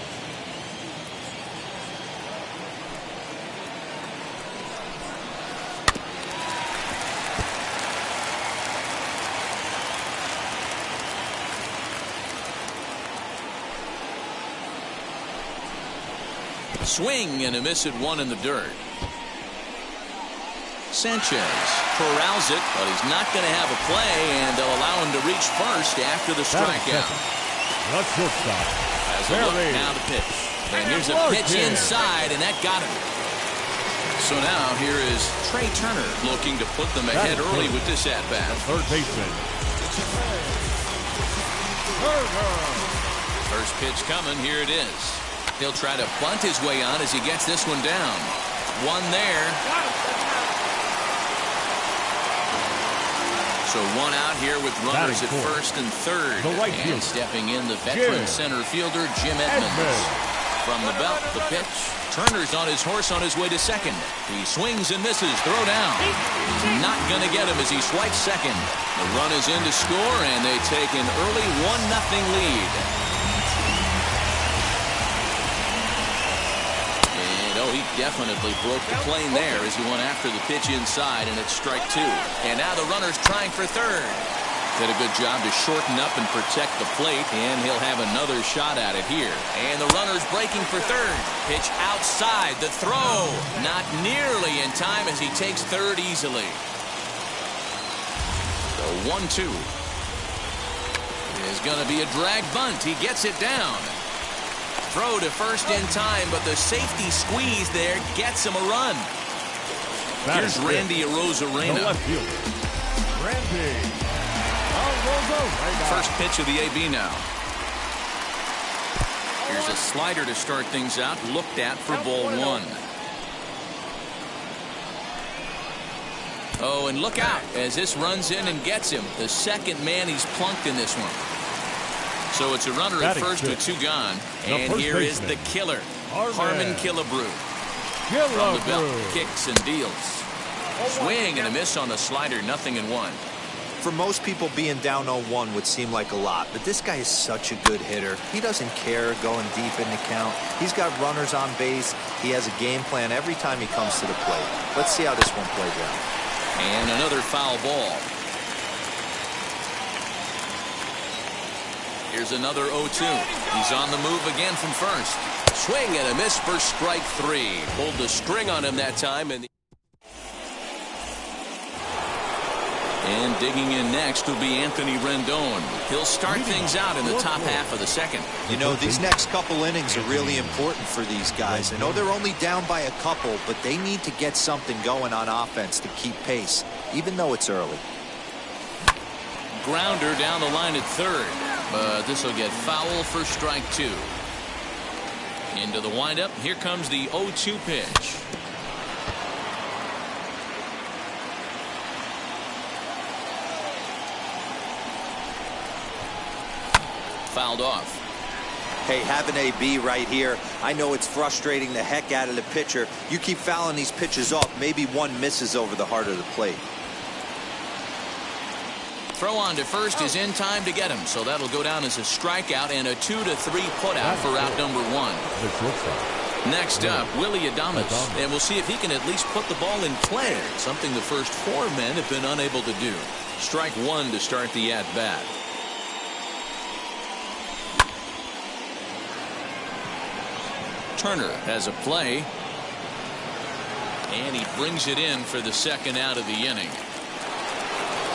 Swing and a miss at one in the dirt. Sanchez corrals it, but he's not going to have a play, and they'll allow him to reach first after the strikeout. The shortstop. As a look now to pitch. And here's a pitch inside, and that got him. So now here is Trey Turner looking to put them ahead early with this at-bat. Third baseman. First pitch coming. Here it is. He'll try to bunt his way on as he gets this one down. One there. So one out here with runners at first and third. And stepping in the veteran center fielder, Jim Edmonds. From the belt, the pitch. Turner's on his horse on his way to second. He swings and misses. Throw down. He's not going to get him as he swipes second. The run is in to score, and they take an early 1-0 lead. He definitely broke the plane there as he went after the pitch inside, and it's strike two. And now the runner's trying for third. Did a good job to shorten up and protect the plate, and he'll have another shot at it here. And the runner's breaking for third. Pitch outside. The throw not nearly in time as he takes third easily. The 1-2 is going to be a drag bunt. He gets it down. Throw to first in time, but the safety squeeze there gets him a run. Here's Randy Arozarena. First pitch of the AB now. Here's a slider to start things out, looked at for ball one. Oh, and look out as this runs in and gets him. The second man he's plunked in this one. So it's a runner at first with two gone. And here is the killer, Harmon Killebrew. From the belt, kicks and deals. Swing and a miss on the slider, 0-1. For most people, being down 0-1 would seem like a lot, but this guy is such a good hitter. He doesn't care going deep in the count. He's got runners on base. He has a game plan every time he comes to the plate. Let's see how this one plays out. And another foul ball. Here's another 0-2. He's on the move again from first. Swing and a miss for strike three. Pulled the string on him that time. And digging in next will be Anthony Rendon. He'll start things out in the top half of the second. You know, these next couple innings are really important for these guys. I know they're only down by a couple, but they need to get something going on offense to keep pace, even though it's early. Grounder down the line at third. But this will get foul for strike two. Into the windup. Here comes the 0-2 pitch. Fouled off. Hey, have an AB right here. I know it's frustrating the heck out of the pitcher. You keep fouling these pitches off, maybe one misses over the heart of the plate. Throw on to first is in time to get him, so that'll go down as a strikeout and a 2-3 putout for out number one. Next up, Willy Adames, and we'll see if he can at least put the ball in play, something the first four men have been unable to do. Strike one to start the at-bat. Turner has a play, and he brings it in for the second out of the inning.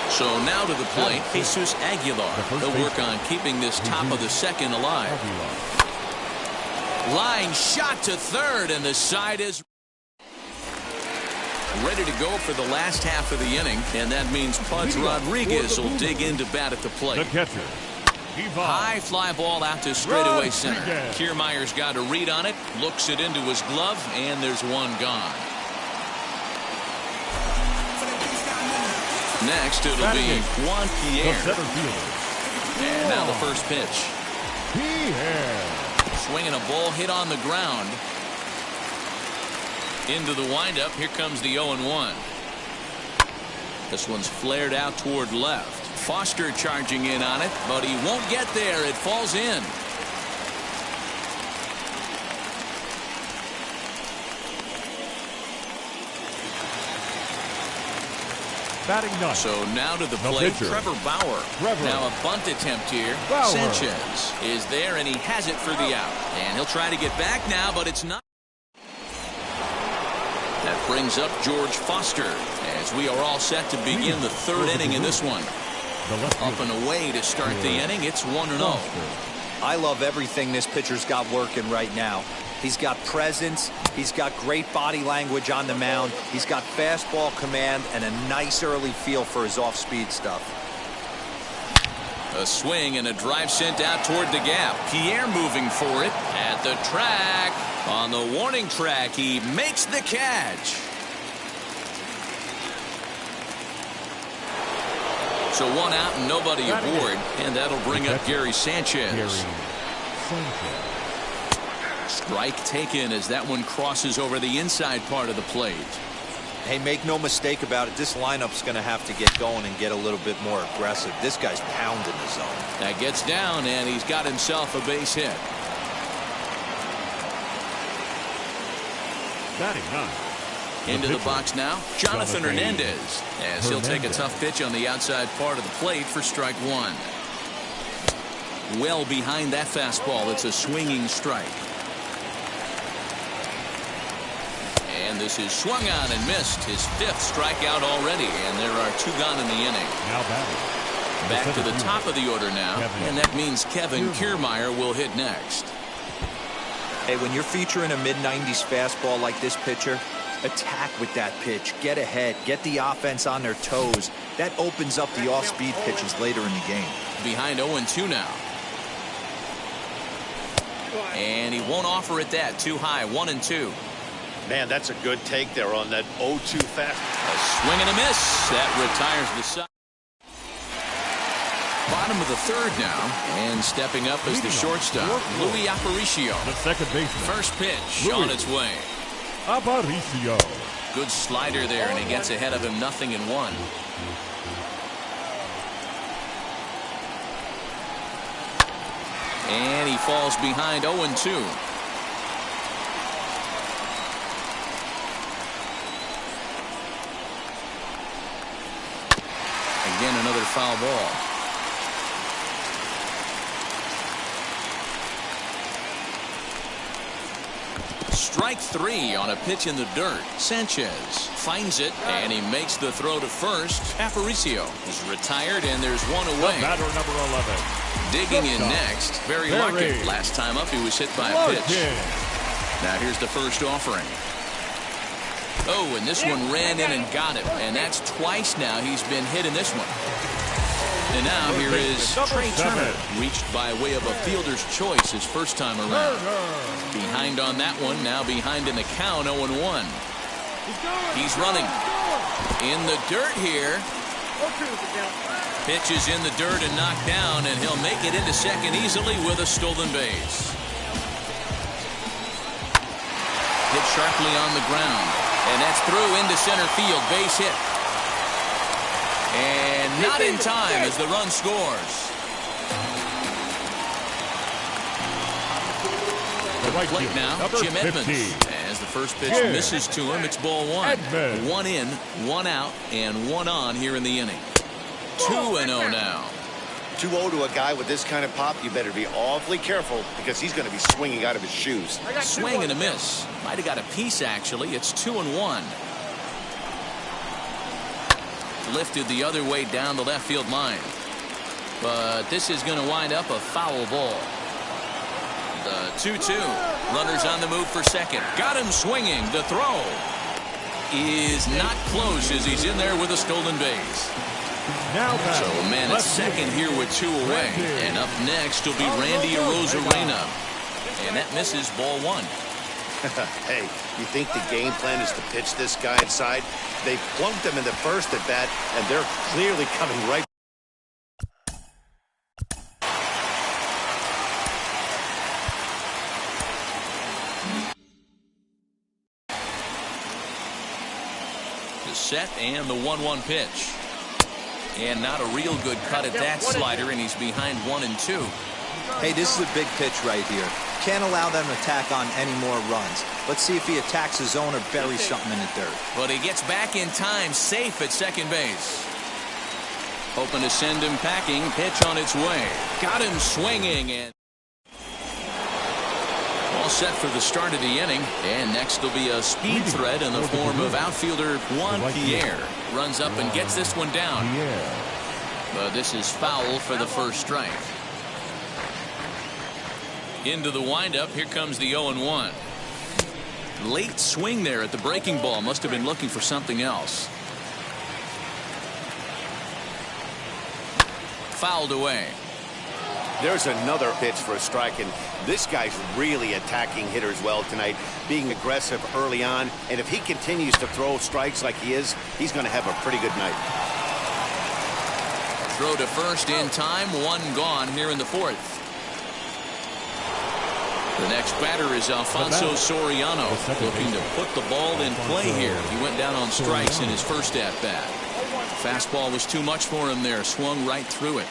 So now to the plate, Jesus Aguilar. He'll work on keeping this top of the second alive. Line shot to third, and the side is ready to go for the last half of the inning, and that means Pudge Rodriguez will dig in to bat at the plate. The catcher. High fly ball out to straightaway center. Kiermaier's got a read on it, looks it into his glove, and there's one gone. next, it'll be Juan Pierre. The center fielder. And now the first pitch. Pierre. Swinging a ball hit on the ground. Into the windup. Here comes the 0-1. This one's flared out toward left. Foster charging in on it, but he won't get there. It falls in. Batting ninth. So now to the plate, Trevor Bauer. Now a bunt attempt here. Bauer. Sanchez is there, and he has it for the out. And he'll try to get back now, but it's not. That brings up George Foster as we are all set to begin the third inning in this one. Up and away to start the inning. It's 1-0. I love everything this pitcher's got working right now. He's got presence. He's got great body language on the mound. He's got fastball command and a nice early feel for his off-speed stuff. A swing and a drive sent out toward the gap. Pierre moving for it at the track. On the warning track, he makes the catch. So one out and nobody aboard, and that'll bring up Gary Sanchez. Strike taken as that one crosses over the inside part of the plate. Hey, make no mistake about it. This lineup's going to have to get going and get a little bit more aggressive. This guy's pounding the zone. That gets down, and he's got himself a base hit. Batting ninth. Into the box now, Jonathan Hernandez, as he'll take a tough pitch on the outside part of the plate for strike one. Well behind that fastball, it's a swinging strike. And this is swung on and missed. His fifth strikeout already, and there are two gone in the inning. Now batting. Back to the top of the order now, and that means Kevin Kiermaier will hit next. Hey, when you're featuring a mid-90s fastball like this pitcher, attack with that pitch. Get ahead. Get the offense on their toes. That opens up the off-speed pitches later in the game. Behind 0-2 now. And he won't offer it that. Too high. 1-2. Man, that's a good take there on that 0-2 fast. A swing and a miss. That retires the side. Bottom of the third now. And stepping up is the shortstop, Luis Aparicio. The second baseman. First pitch on its way. Aparicio. Good slider there, and he gets ahead of him 0-1. And he falls behind 0-2. Again, another foul ball. Strike three on a pitch in the dirt. Sanchez finds it, and he makes the throw to first. Aparicio is retired, and there's one away. Batter number 11. Digging in next. Barry Larkin. Last time up, he was hit by a pitch. Now here's the first offering. Oh, and this one ran in and got him, and that's twice now he's been hit in this one. And now here is Trey Turner, reached by way of a fielder's choice his first time around. Behind on that one, now behind in the count, 0-1. He's running in the dirt here. Pitch is in the dirt and knocked down, and he'll make it into second easily with a stolen base. Hit sharply on the ground, and that's through into center field, base hit. And not in time as the run scores. The plate now, Jim Edmonds. As the first pitch misses to him, it's ball one. One in, one out, and one on here in the inning. 2-0 now. 2-0 to a guy with this kind of pop, you better be awfully careful because he's going to be swinging out of his shoes. Swing and a miss. Might have got a piece, actually. It's 2-1. Lifted the other way down the left field line. But this is going to wind up a foul ball. The 2-2. Runners on the move for second. Got him swinging. The throw is not close as he's in there with a stolen base. So man at second here with two away. And up next will be Randy Arozarena. And that misses ball one. Hey, you think the game plan is to pitch this guy inside? They plunked him in the first at bat, and they're clearly coming right. The set and the 1-1 pitch. And not a real good cut at that slider, and he's behind 1-2. Hey, this is a big pitch right here. Can't allow them to tack on any more runs. Let's see if he attacks his zone or buries something in the dirt. But he gets back in time, safe at second base. Hoping to send him packing. Pitch on its way. Got him swinging, and all set for the start of the inning. And next will be a speed threat in the form of outfielder Juan Pierre. Runs up and gets this one down. But this is foul for the first strike. Into the windup. Here comes the 0-1. Late swing there at the breaking ball. Must have been looking for something else. Fouled away. There's another pitch for a strike, and this guy's really attacking hitters well tonight, being aggressive early on. And if he continues to throw strikes like he is, he's going to have a pretty good night. Throw to first in time. One gone here in the fourth. The next batter is Alfonso Soriano, looking to put the ball in play here. He went down on strikes in his first at-bat. Fastball was too much for him there. Swung right through it.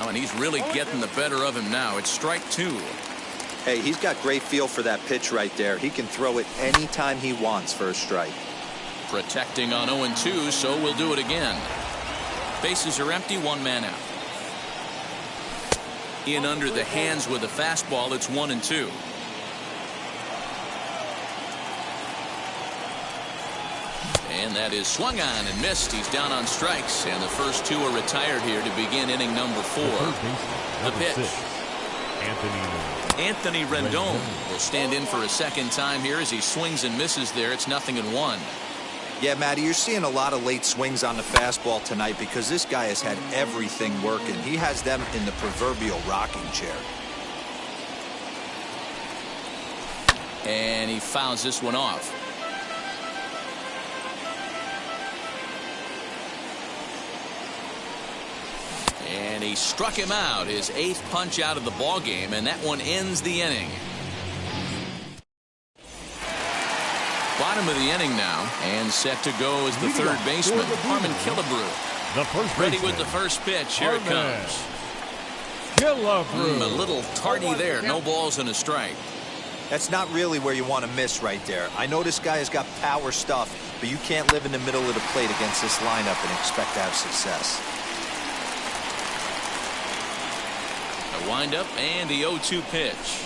Oh, and he's really getting the better of him now. It's strike two. Hey, he's got great feel for that pitch right there. He can throw it anytime he wants for a strike. Protecting on 0-2, so we'll do it again. Bases are empty, one man out. In under the hands with a fastball. It's 1-2. And that is swung on and missed. He's down on strikes, and the first two are retired here to begin inning number 4. The pitch. Anthony Rendon will stand in for a second time here as he swings and misses there. It's 0-1. Yeah, Matty, you're seeing a lot of late swings on the fastball tonight because this guy has had everything working. He has them in the proverbial rocking chair. And he fouls this one off. And he struck him out, his 8th punch out of the ball game, and that one ends the inning. Bottom of the inning now, and set to go is the third baseman, Harmon Killebrew. Ready with the first pitch. Here it comes. A little tardy there. No balls and a strike. That's not really where you want to miss right there. I know this guy has got power stuff, but you can't live in the middle of the plate against this lineup and expect to have success. A windup and the 0-2 pitch.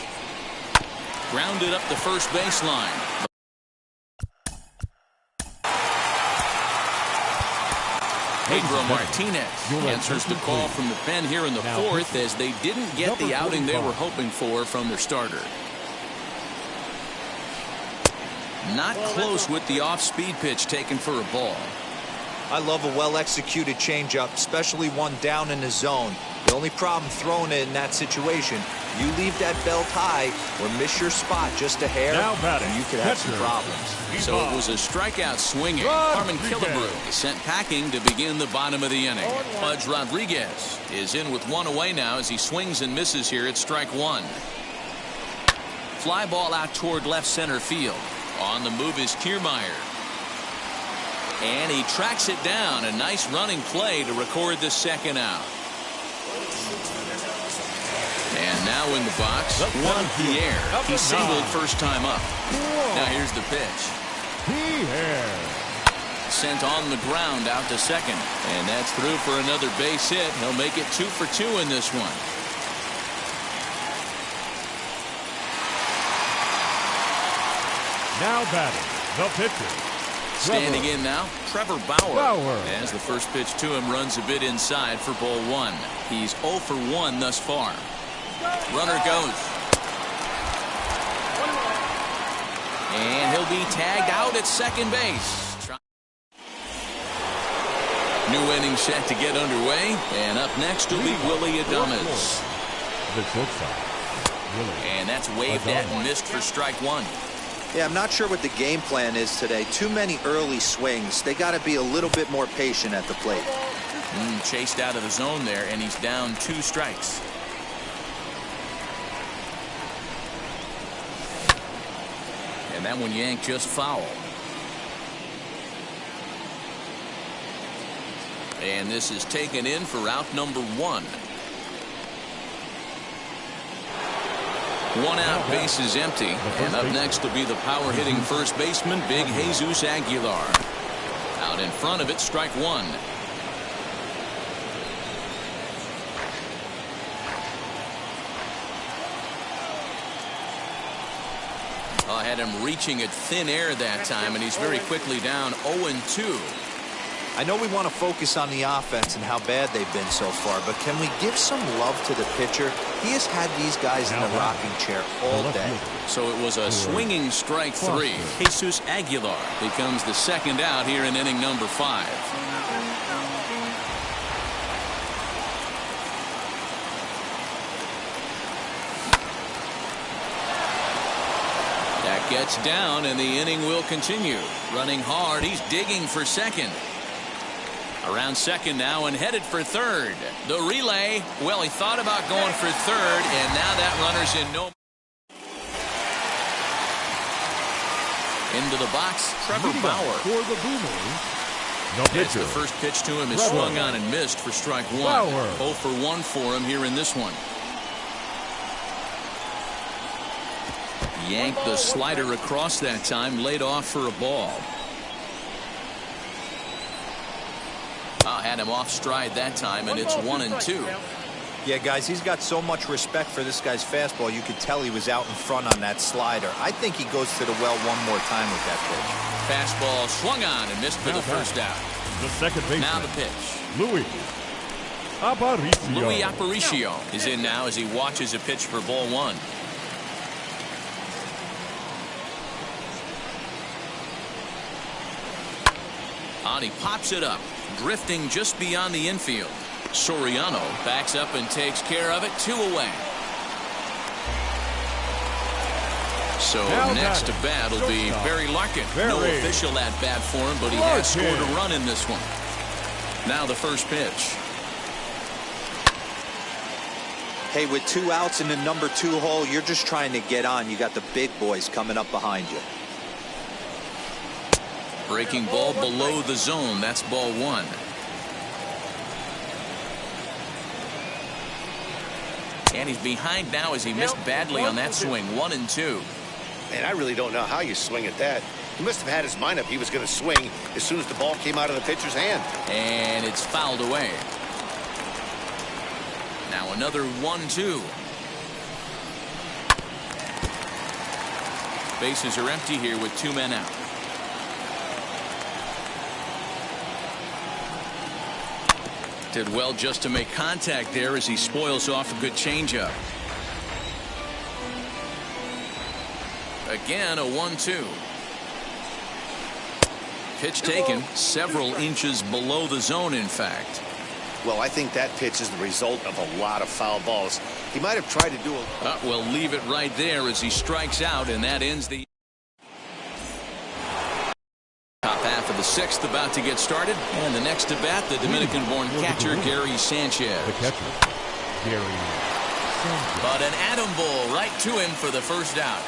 Grounded up the first baseline. Pedro Martinez answers the call from the pen here in the fourth as they didn't get the outing they were hoping for from their starter. Not close with the off-speed pitch taken for a ball. I love a well-executed changeup, especially one down in the zone. The only problem throwing it in that situation, you leave that belt high or miss your spot just a hair, and you could have some problems. So it was a strikeout swinging. Harmon Killebrew is sent packing to begin the bottom of the inning. Pudge Rodriguez is in with one away now as he swings and misses here at strike one. Fly ball out toward left center field. On the move is Kiermaier. And he tracks it down. A nice running play to record the second out. And now in the box, Juan Pierre. He singled first time up. Now here's the pitch. Sent on the ground out to second. And that's through for another base hit. He'll make it 2 for 2 in this one. Now batting, the pitcher. Standing in now, Trevor Bauer. As the first pitch to him runs a bit inside for ball 1. He's 0 for 1 thus far. Runner goes. And he'll be tagged out at second base. New inning set to get underway. And up next will be Willy Adames. And that's waved at and missed for strike one. Yeah, I'm not sure what the game plan is today. Too many early swings. They got to be a little bit more patient at the plate. Chased out of the zone there, and he's down 2 strikes. And that one yanked just foul. And this is taken in for out number 1. 1 out, base is empty. And up next will be the power hitting first baseman, Big Jesus Aguilar. Out in front of it, strike 1. I had him reaching at thin air that time, and he's very quickly down 0-2. I know we want to focus on the offense and how bad they've been so far, but can we give some love to the pitcher? He has had these guys in the rocking chair all day. So it was a swinging strike 3. Jesus Aguilar becomes the second out here in inning number 5. Gets down, and the inning will continue. Running hard, he's digging for second. Around second now and headed for third. The relay, well, he thought about going for third, and now that runner's in no. Into the box, Trevor Bauer. For the Boomers, the pitcher. The first pitch to him is swung on and missed for strike 1. 0 for 1 for him here in this one. Yanked the slider across that time, laid off for a ball. Had him off stride that time, and it's 1-2. Yeah, guys, he's got so much respect for this guy's fastball. You could tell he was out in front on that slider. I think he goes to the well one more time with that pitch. Fastball swung on and missed for the first out. The second baseman. Now the pitch. Luis Aparicio. Luis Aparicio is in now as he watches a pitch for ball 1. He pops it up, drifting just beyond the infield. Soriano backs up and takes care of it. 2 away. So next to bat will be Barry Larkin. No official at bat for him, but he has scored a run in this one. Now the first pitch. Hey, with 2 outs in the number 2 hole, you're just trying to get on. You got the big boys coming up behind you. Breaking ball below the zone. That's ball 1. And he's behind now as he missed badly on that swing. 1-2. Man, I really don't know how you swing at that. He must have had his mind up he was going to swing as soon as the ball came out of the pitcher's hand. And it's fouled away. Now another 1-2. Bases are empty here with 2 men out. Did well just to make contact there as he spoils off a good changeup. Again, a 1-2. Pitch taken several inches below the zone, in fact. Well, I think that pitch is the result of a lot of foul balls. He might have tried to do a... We'll leave it right there as he strikes out, and that ends the... Top half of the 6th about to get started, and the next to bat, the Dominican-born catcher Gary Sanchez. The catcher, Gary Sanchez. But an atom ball right to him for the first out.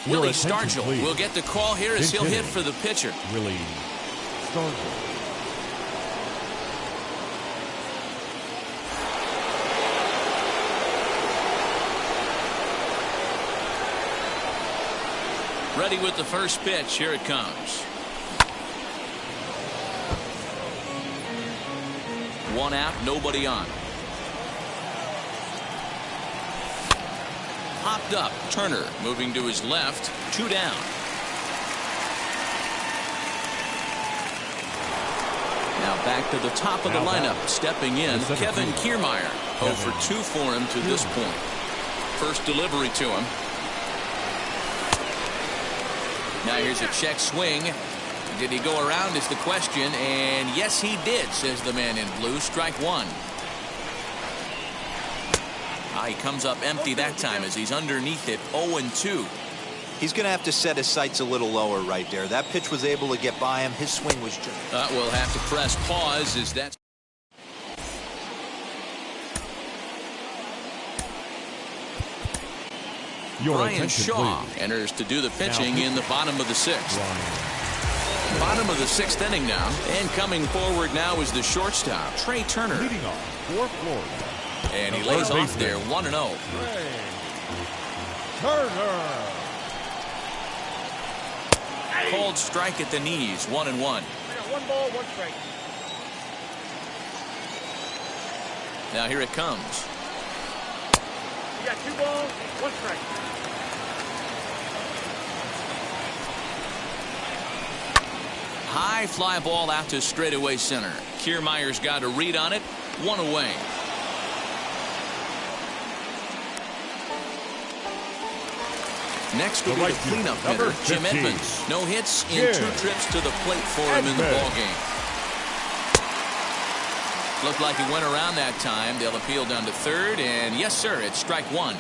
Willie Stargell will get the call here as he'll hit for the pitcher. Willie Stargell. Ready with the first pitch. Here it comes. 1 out, nobody on. Popped up. Turner moving to his left. 2 down. Now back to the top of the lineup. Stepping in, Kevin Kiermaier. 0 for 2 for him to this point. First delivery to him. Now here's a check swing. Did he go around is the question, and yes he did, says the man in blue. Strike one. He comes up empty that time as he's underneath it. 0-2. He's going to have to set his sights a little lower right there. That pitch was able to get by him. His swing was just... We'll have to press pause as that's... Brian Shaw enters to do the pitching in the bottom of the sixth. Bottom of the sixth inning now. And coming forward now is the shortstop, Trey Turner. Leading off for Florida. And he lays off there 1-0. Turner. Cold strike at the knees, 1-1. I got 1 ball, 1 strike. Now here it comes. You got 2 balls, 1 strike. High fly ball out to straightaway center. Kiermaier's got a read on it. 1 away. Next will be the cleanup hitter, Jim Edmonds. No hits in 2 trips to the plate for him in the ballgame. Looked like he went around that time. They'll appeal down to third, and yes, sir, it's strike one.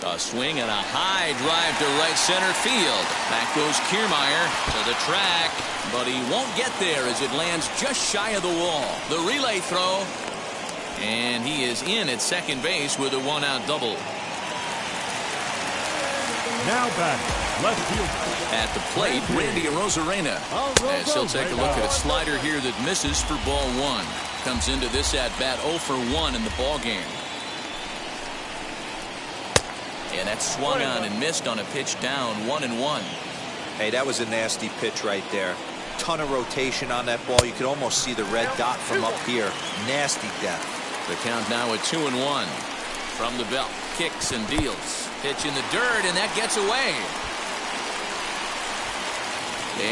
A swing and a high drive to right center field. Back goes Kiermaier to the track, but he won't get there as it lands just shy of the wall. The relay throw, and he is in at second base with a 1-out double. Now back, left fielder. At the plate, Randy Arozarena. As he'll take a look at a slider here that misses for ball 1. Comes into this at bat 0 for 1 in the ball game. And that swung on and missed on a pitch down 1-1. Hey, that was a nasty pitch right there. Ton of rotation on that ball. You could almost see the red dot from up here. Nasty depth. The count now at 2-1. From the belt, kicks and deals. Pitch in the dirt, and that gets away.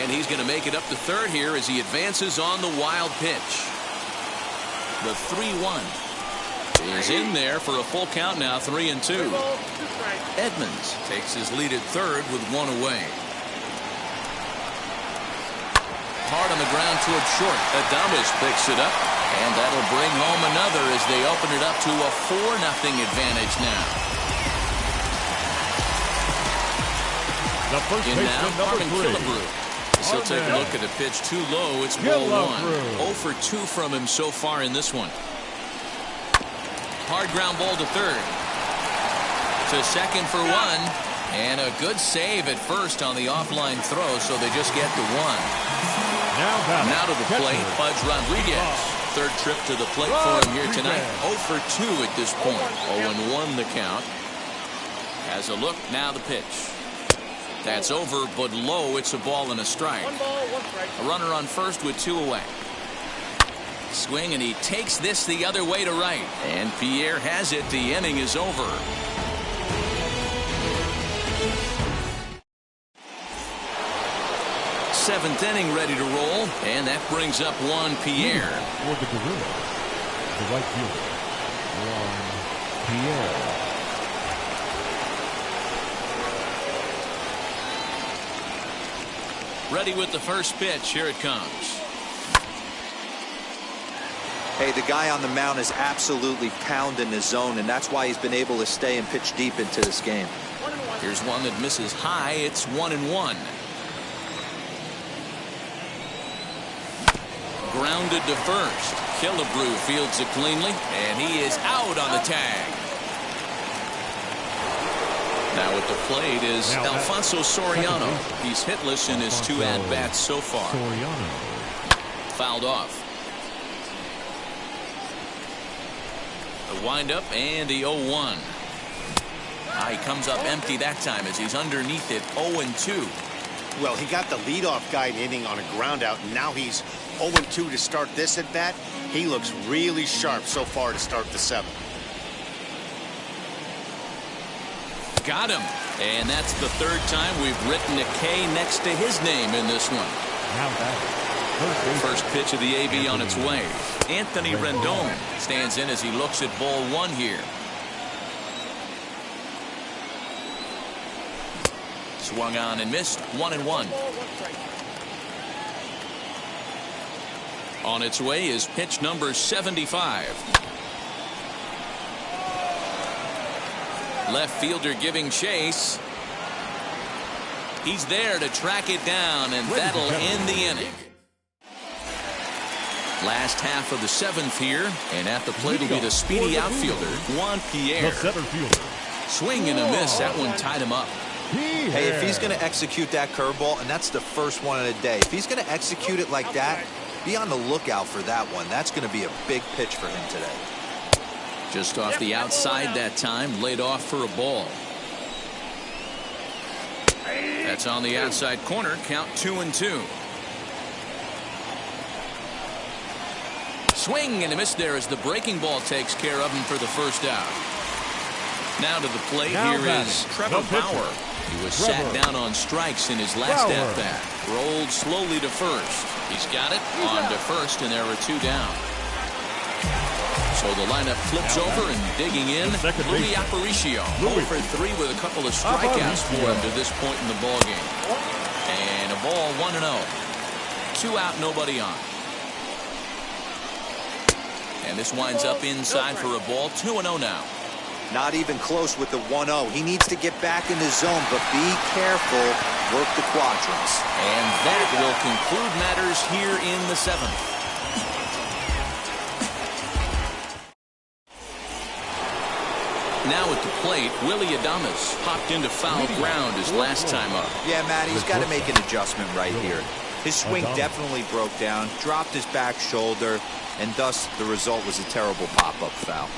And he's going to make it up to third here as he advances on the wild pitch. The 3-1 is in there for a full count now, 3-2. Edmonds takes his lead at third with 1 away. Hard on the ground towards short. Adames picks it up, and that'll bring home another as they open it up to a 4-0 advantage now. The first in now, Marvin Killebrew. He'll take a look at a pitch too low. It's ball 1. 0 for 2 from him so far in this one. Hard ground ball to third. To second for 1. And a good save at first on the offline throw, so they just get to 1. Now to the plate, Pudge Rodriguez. Third trip to the plate for him here tonight. 0 for 2 at this point. 0-1 the count. Has a look, now the pitch. That's over, but low. It's a ball and a strike. 1 ball, 1 strike. A runner on first with 2 away. Swing, and he takes this the other way to right. And Pierre has it. The inning is over. Seventh inning ready to roll, and that brings up Juan Pierre. For the Gorilla, the right fielder, Juan Pierre. Ready with the first pitch. Here it comes. Hey, the guy on the mound is absolutely pounding the zone, and that's why he's been able to stay and pitch deep into this game. Here's one that misses high. It's 1-1. Grounded to first. Killebrew fields it cleanly, and he is out on the tag. Now at the plate is Alfonso Soriano. He's hitless in his 2 at-bats so far. Fouled off. The windup and the 0-1. He comes up empty that time as he's underneath it. 0-2. Well, he got the leadoff guy in inning on a ground out, and now he's 0-2 to start this at bat. He looks really sharp so far to start the 7th. Got him. And that's the 3rd time we've written a K next to his name in this one. Now back. First pitch of the AB on its way. Anthony Rendon stands in as he looks at ball 1 here. Swung on and missed. 1-1. On its way is pitch number 75. Left fielder giving chase. He's there to track it down, and that'll end the inning. Last half of the 7th here, and at the plate will be the speedy outfielder, Juan Pierre. The center fielder. Swing and a miss. That one tied him up. Hey, if he's going to execute that curveball, and that's the first one of the day, if he's going to execute it like that, be on the lookout for that one. That's going to be a big pitch for him today. Just off the outside that time, laid off for a ball. That's on the outside corner. Count 2-2. Swing and a miss there as the breaking ball takes care of him for the first out. Now to the plate, here is Trevor Bauer. He was sat down on strikes in his last at-bat. Rolled slowly to first. He's got it on to first, and there are 2 down. So the lineup flips over, and digging in, Louis Aparicio. 0 for 3 with a couple of strikeouts for him to this point in the ballgame. And a ball 1-0. 2 out, nobody on. And this winds up inside for a ball. 2-0 now. Not even close with the 1-0. He needs to get back in the zone, but be careful. Work the quadrants. And that will conclude matters here in the 7th. Now at the plate, Willy Adames popped into foul ground his last time up. Yeah, Matt, he's got to make an adjustment right here. His swing definitely broke down, dropped his back shoulder, and thus the result was a terrible pop-up foul.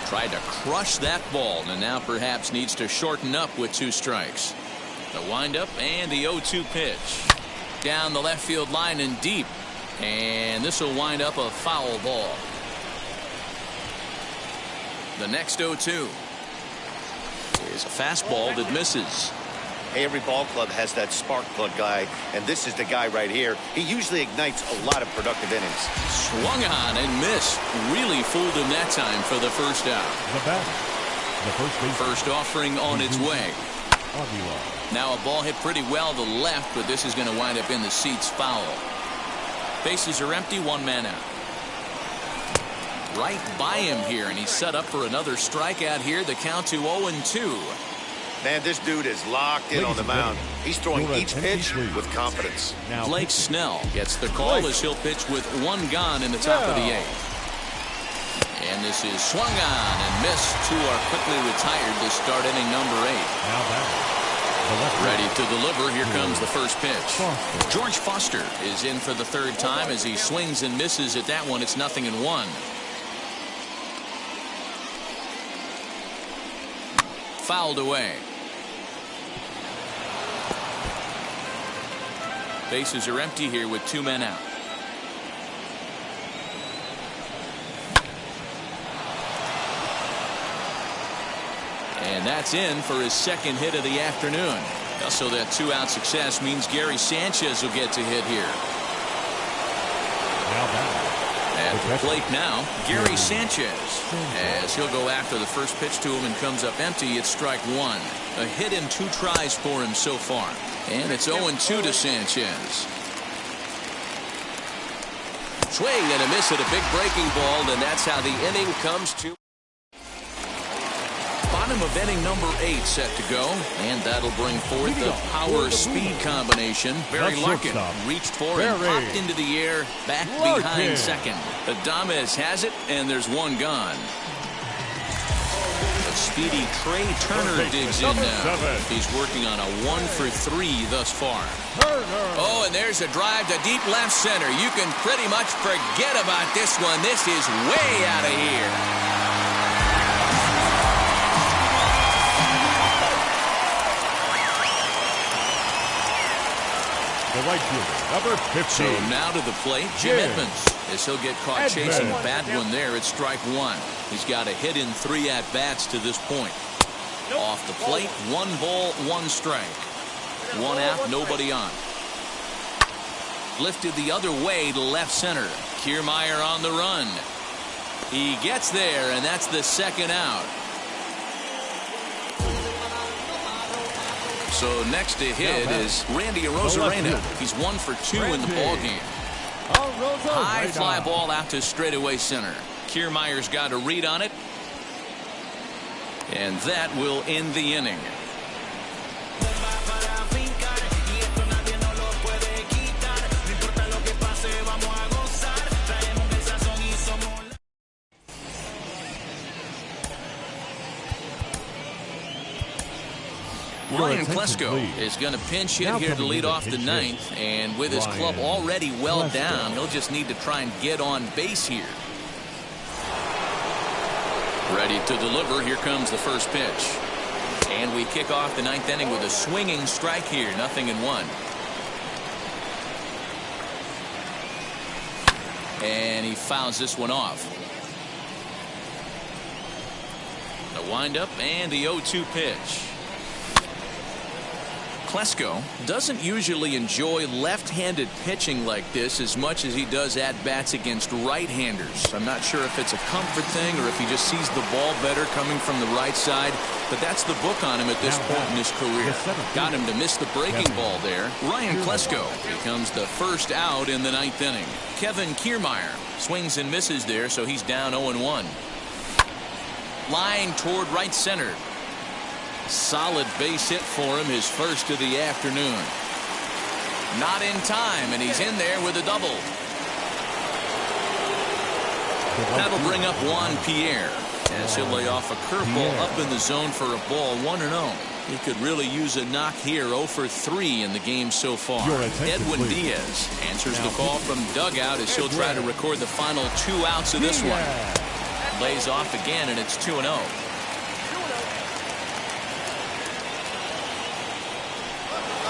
Tried to crush that ball, and now perhaps needs to shorten up with 2 strikes. The windup and the 0-2 pitch. Down the left field line and deep. And this will wind up a foul ball. The next 0-2 is a fastball that misses. Hey, every ball club has that spark plug guy, and this is the guy right here. He usually ignites a lot of productive innings. Swung on and missed. Really fooled him that time for the first out. First offering on its way. Now a ball hit pretty well to left, but this is going to wind up in the seats foul. Bases are empty, 1 man out. Right by him here, and he's set up for another strikeout here. The count to 0-2. Man, this dude is locked in on the mound. He's throwing each pitch with confidence. Blake Snell gets the call as he'll pitch with 1 gone in the top of the 8th. And this is swung on and missed. 2 are quickly retired to start inning number 8. Ready to deliver. Here comes the first pitch. George Foster is in for the 3rd time as he swings and misses at that one. It's 0-1. Fouled away. Bases are empty here with 2 men out. And that's in for his 2nd hit of the afternoon. Also, that 2-out success means Gary Sanchez will get to hit here. At the plate now, Gary Sanchez, as he'll go after the first pitch to him and comes up empty. It's strike 1. A hit in 2 tries for him so far. And it's 0-2 to Sanchez. Swing and a miss at a big breaking ball, and that's how the inning comes to. Bottom of inning number 8 set to go, and that'll bring forth the power-speed combination. Barry Larkin reached for and popped into the air, back behind second. Adames has it, and there's 1 gone. The speedy Trey Turner digs in now. He's working on a 1 for 3 thus far. Oh, and there's a drive to deep left center. You can pretty much forget about this one. This is way out of here. The right fielder, number 15. So now to the plate, Jim Edmonds. As he'll get caught chasing a bad one there, it's strike 1. He's got a hit in 3 at-bats to this point. Off the plate, 1 ball, 1 strike. 1 out, nobody on. Lifted the other way to left center. Kiermaier on the run. He gets there, and that's the 2nd out. So next to hit is Randy Arozarena. He's 1 for 2 in the ball game. High fly ball out to straightaway center. Kiermaier's got a read on it. And that will end the inning. Ryan Klesko is going to pinch hit here to lead off the ninth, and with his club already well down, he'll just need to try and get on base here. Ready to deliver. Here comes the first pitch. And we kick off the ninth inning with a swinging strike here. 0-1. And he fouls this one off. The windup and the 0-2 pitch. Klesko doesn't usually enjoy left-handed pitching like this as much as he does at-bats against right-handers. I'm not sure if it's a comfort thing or if he just sees the ball better coming from the right side, but that's the book on him at this point in his career. Got him to miss the breaking ball there. Ryan Klesko becomes the first out in the ninth inning. Kevin Kiermaier swings and misses there, so he's down 0-1. Line toward right center. Solid base hit for him, his first of the afternoon. Not in time, and he's in there with a double. That'll bring up Juan Pierre as he'll lay off a curveball up in the zone for a ball. 1-0. He could really use a knock here. 0 for 3 in the game so far. Edwin Diaz answers the call from dugout as he'll try to record the final 2 outs of this one. Lays off again, and it's 2-0.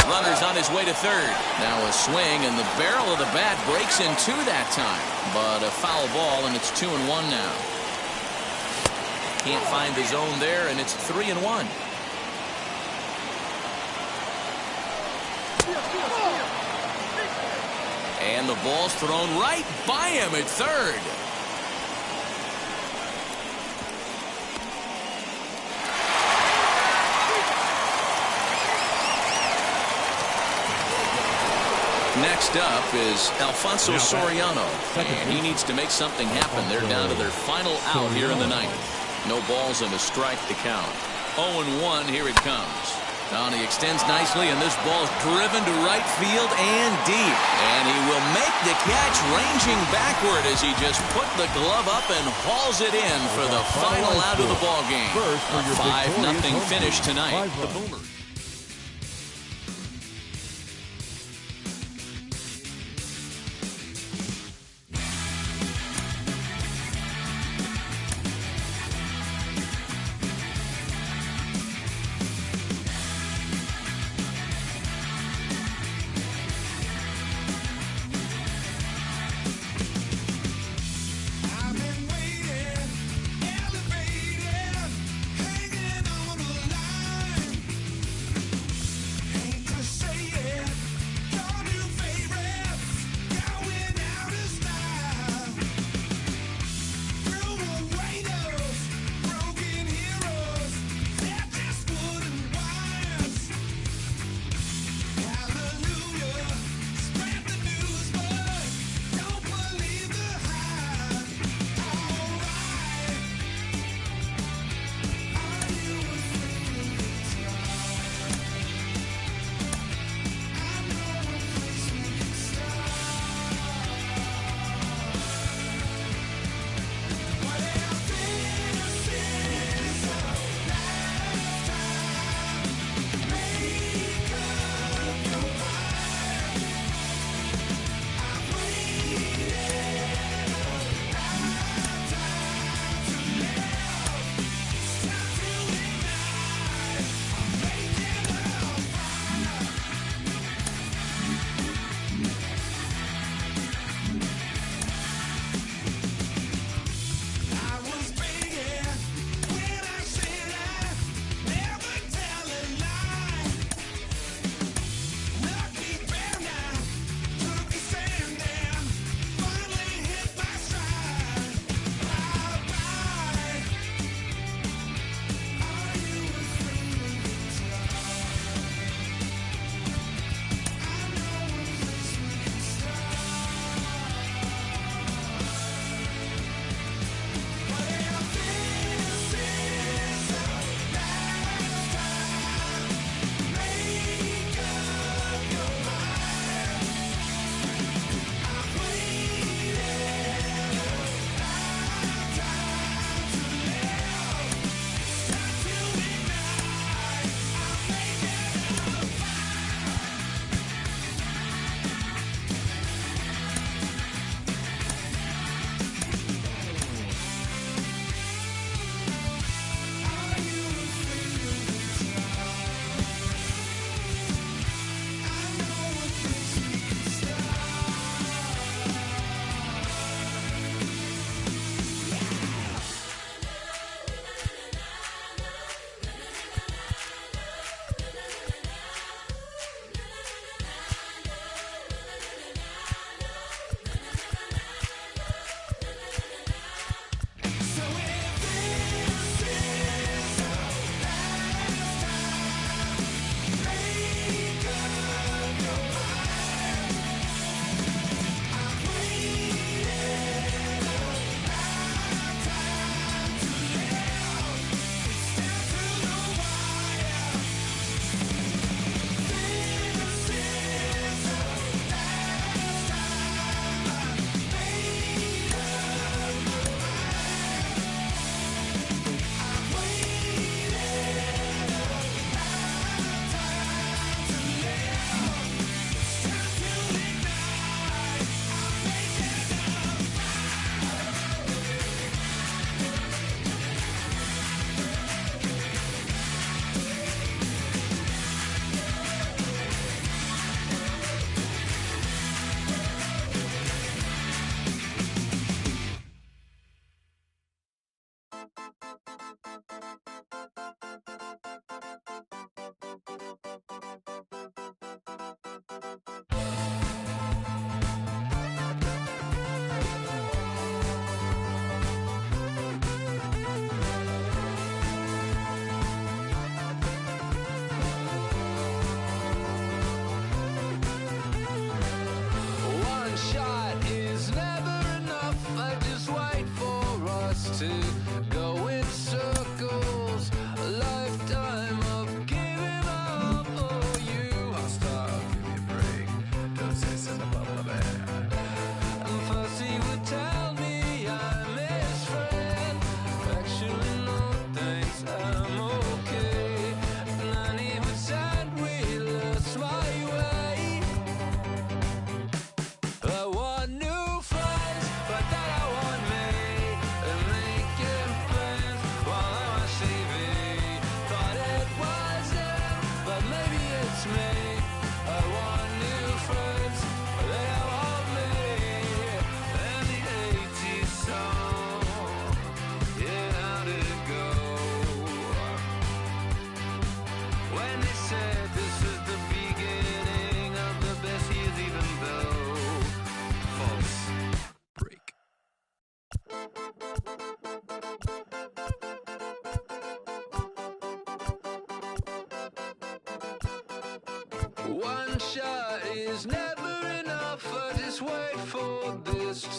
Runner's on his way to third. Now a swing, and the barrel of the bat breaks in 2 that time. But a foul ball, and it's 2-1 now. Can't find the zone there, and it's 3-1. And the ball's thrown right by him at third. Next up is Alfonso Soriano, and he needs to make something happen. They're down to their final out here in the ninth. No balls and a strike to count. 0-1, here it comes. Now he extends nicely, and this ball's driven to right field and deep. And he will make the catch, ranging backward as he just put the glove up and hauls it in for the final out of the ball game. A 5-0 finish tonight. The Boomers.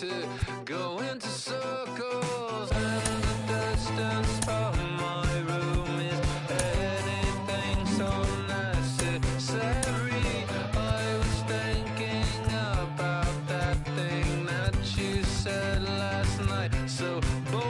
to go into circles, and the distance from my room is anything so necessary. I was thinking about that thing that you said last night, so boring.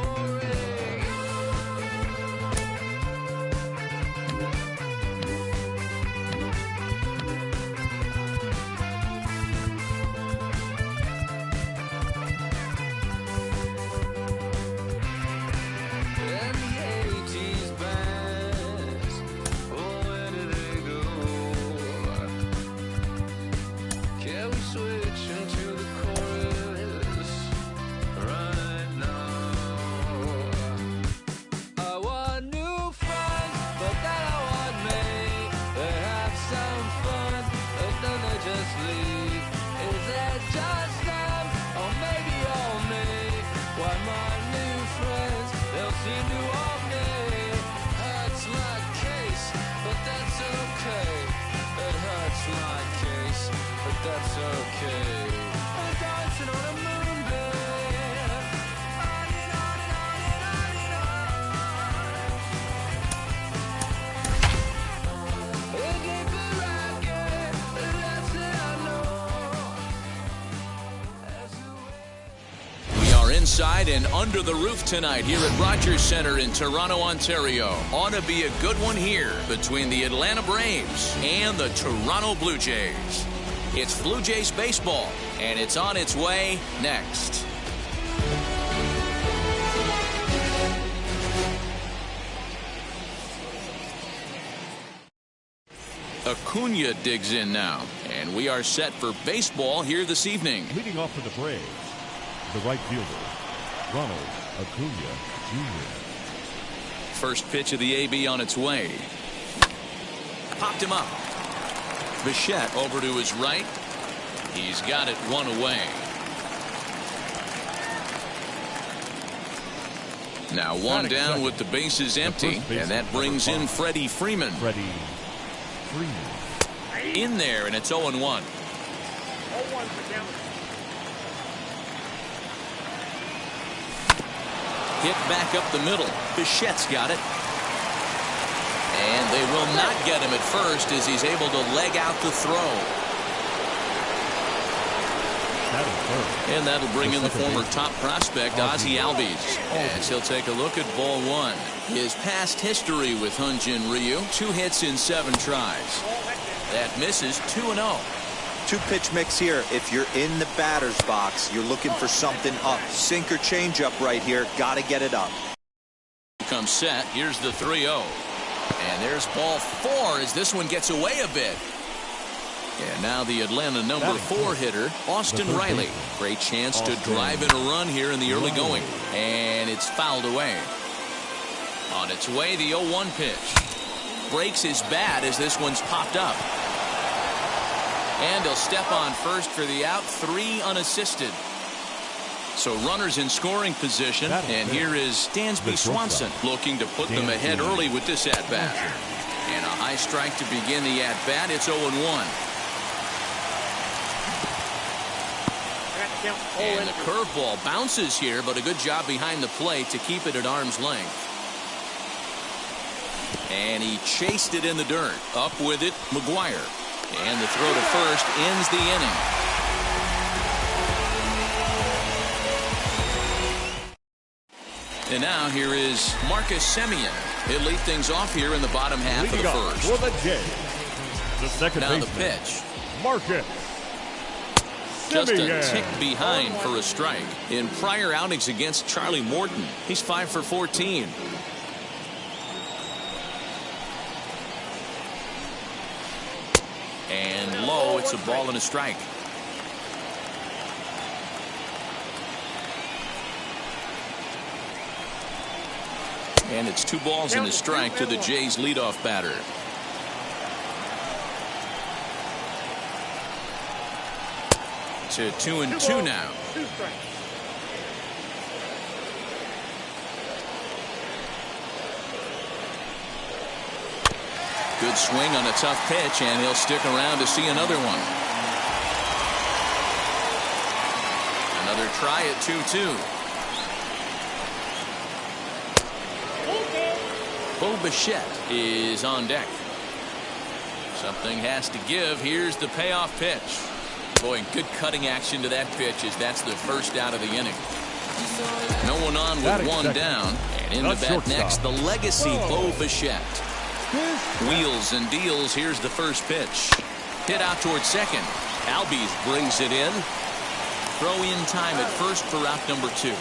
That's okay. I'm dancing on a moonbed. On and on and on and on and on. Looking for rocket, that's it I know. We are inside and under the roof tonight here at Rogers Centre in Toronto, Ontario. Ought to be a good one here between the Atlanta Braves and the Toronto Blue Jays. It's Blue Jays baseball, and it's on its way next. Acuna digs in now, and we are set for baseball here this evening. Leading off for the Braves, the right fielder, Ronald Acuna Jr. First pitch of the AB on its way. Popped him up. Bichette over to his right. He's got it one away. Now one down with the bases empty, and that brings in Freddie Freeman. In there, and it's 0-1. 0-1 for Kelly. Hit back up the middle. Bichette's got it. And they will not get him at first as he's able to leg out the throw. And that'll bring in the former top prospect, Ozzie Albies, as he'll take a look at ball one. His past history with Hyun-Jin Ryu, 2 hits in 7 tries. That misses 2-0. 2-pitch mix here. If you're in the batter's box, you're looking for something up. Sinker changeup right here. Got to get it up. Comes set. Here's the 3-0. And there's ball 4 as this one gets away a bit. And now the Atlanta number 4 hitter, Austin Riley. Great chance to drive in a run here in the early going. And it's fouled away. On its way, the 0-1 pitch. Breaks his bat as this one's popped up. And he'll step on first for the out, 3 unassisted. So runners in scoring position, and here is Dansby Swanson looking to put them ahead early with this at-bat. And a high strike to begin the at-bat. It's 0-1. And the curveball bounces here, but a good job behind the plate to keep it at arm's length. And he chased it in the dirt. Up with it, McGuire. And the throw to first ends the inning. And now here is Marcus Semien. He'll lead things off here in the bottom half of the first. For the Jays, the second now baseman, the pitch. Marcus Just a Semien. tick behind for a strike. In prior outings against Charlie Morton, he's 5 for 14. And low, it's a ball and a strike. And it's 2 balls and a strike to the Jays leadoff batter. To 2-2 now. Good swing on a tough pitch, and he'll stick around to see another one. Another try at 2-2. Bo Bichette is on deck. Something has to give. Here's the payoff pitch. Boy, good cutting action to that pitch as that's the first out of the inning. No one on with one down. And in the bat next, the legacy Bo Bichette. Wheels and deals. Here's the first pitch. Hit out towards second. Albies brings it in. Throw in time at first for out number 2.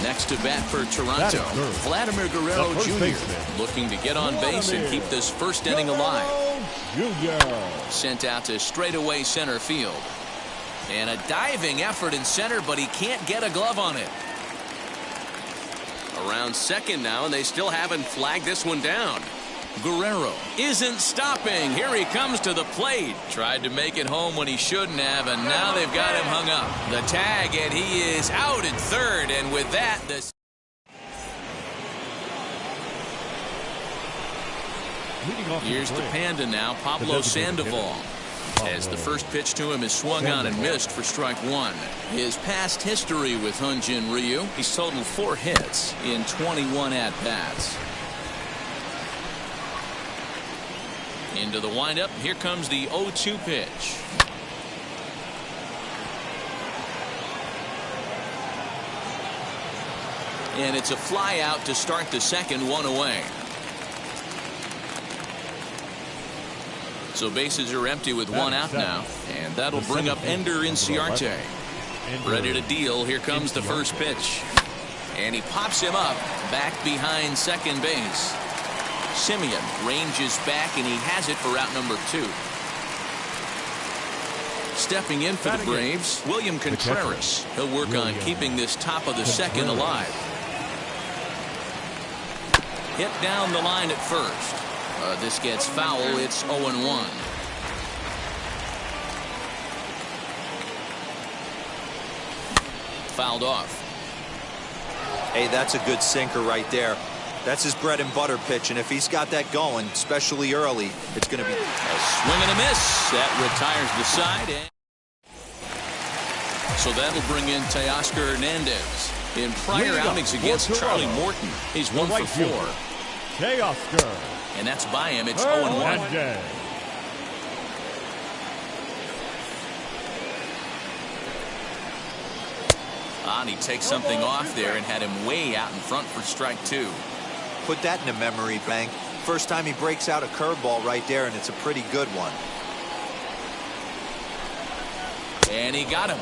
Next to bat for Toronto, Vladimir Guerrero Jr. looking to get on base and keep this first inning alive. Sent out to straightaway center field. And a diving effort in center, but he can't get a glove on it. Around second now, and they still haven't flagged this one down. Guerrero isn't stopping. Here he comes to the plate. Tried to make it home when he shouldn't have, and now they've got him hung up. The tag, and he is out at third, and with that, here's the Panda now, Pablo Sandoval. As the first pitch to him is swung on and missed for strike 1. His past history with Hyunjin Ryu, he's totaled 4 hits in 21 at-bats. Into the windup. Here comes the 0-2 pitch. And it's a fly out to start the second, 1 away. So bases are empty with 1 out now. And that'll bring up Ender Inciarte. Ready to deal. Here comes the first pitch. And he pops him up back behind second base. Simeon ranges back, and he has it for out number 2. Stepping in for the Braves, William Contreras. He'll work on keeping this top of the second alive. Hit down the line at first. This gets foul. It's 0-1. Fouled off. Hey, that's a good sinker right there. That's his bread and butter pitch, and if he's got that going, especially early, it's going to be a swing and a miss. That retires the side. So that'll bring in Teoscar Hernandez. In prior outings against Charlie Morton, he's 1 for 4. Teoscar. And that's by him. It's 0-1. And he takes something off there and had him way out in front for strike 2. Put that in a memory bank. First time he breaks out a curveball right there, and it's a pretty good one. And he got him.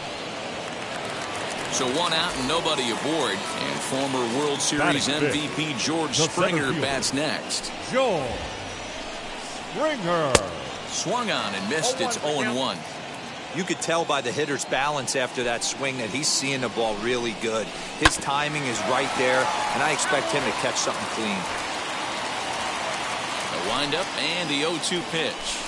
So 1 out and nobody aboard. And former World Series MVP George Springer bats next. George Springer. Swung on and missed. It's 0-1. You could tell by the hitter's balance after that swing that he's seeing the ball really good. His timing is right there, and I expect him to catch something clean. The windup and the 0-2 pitch.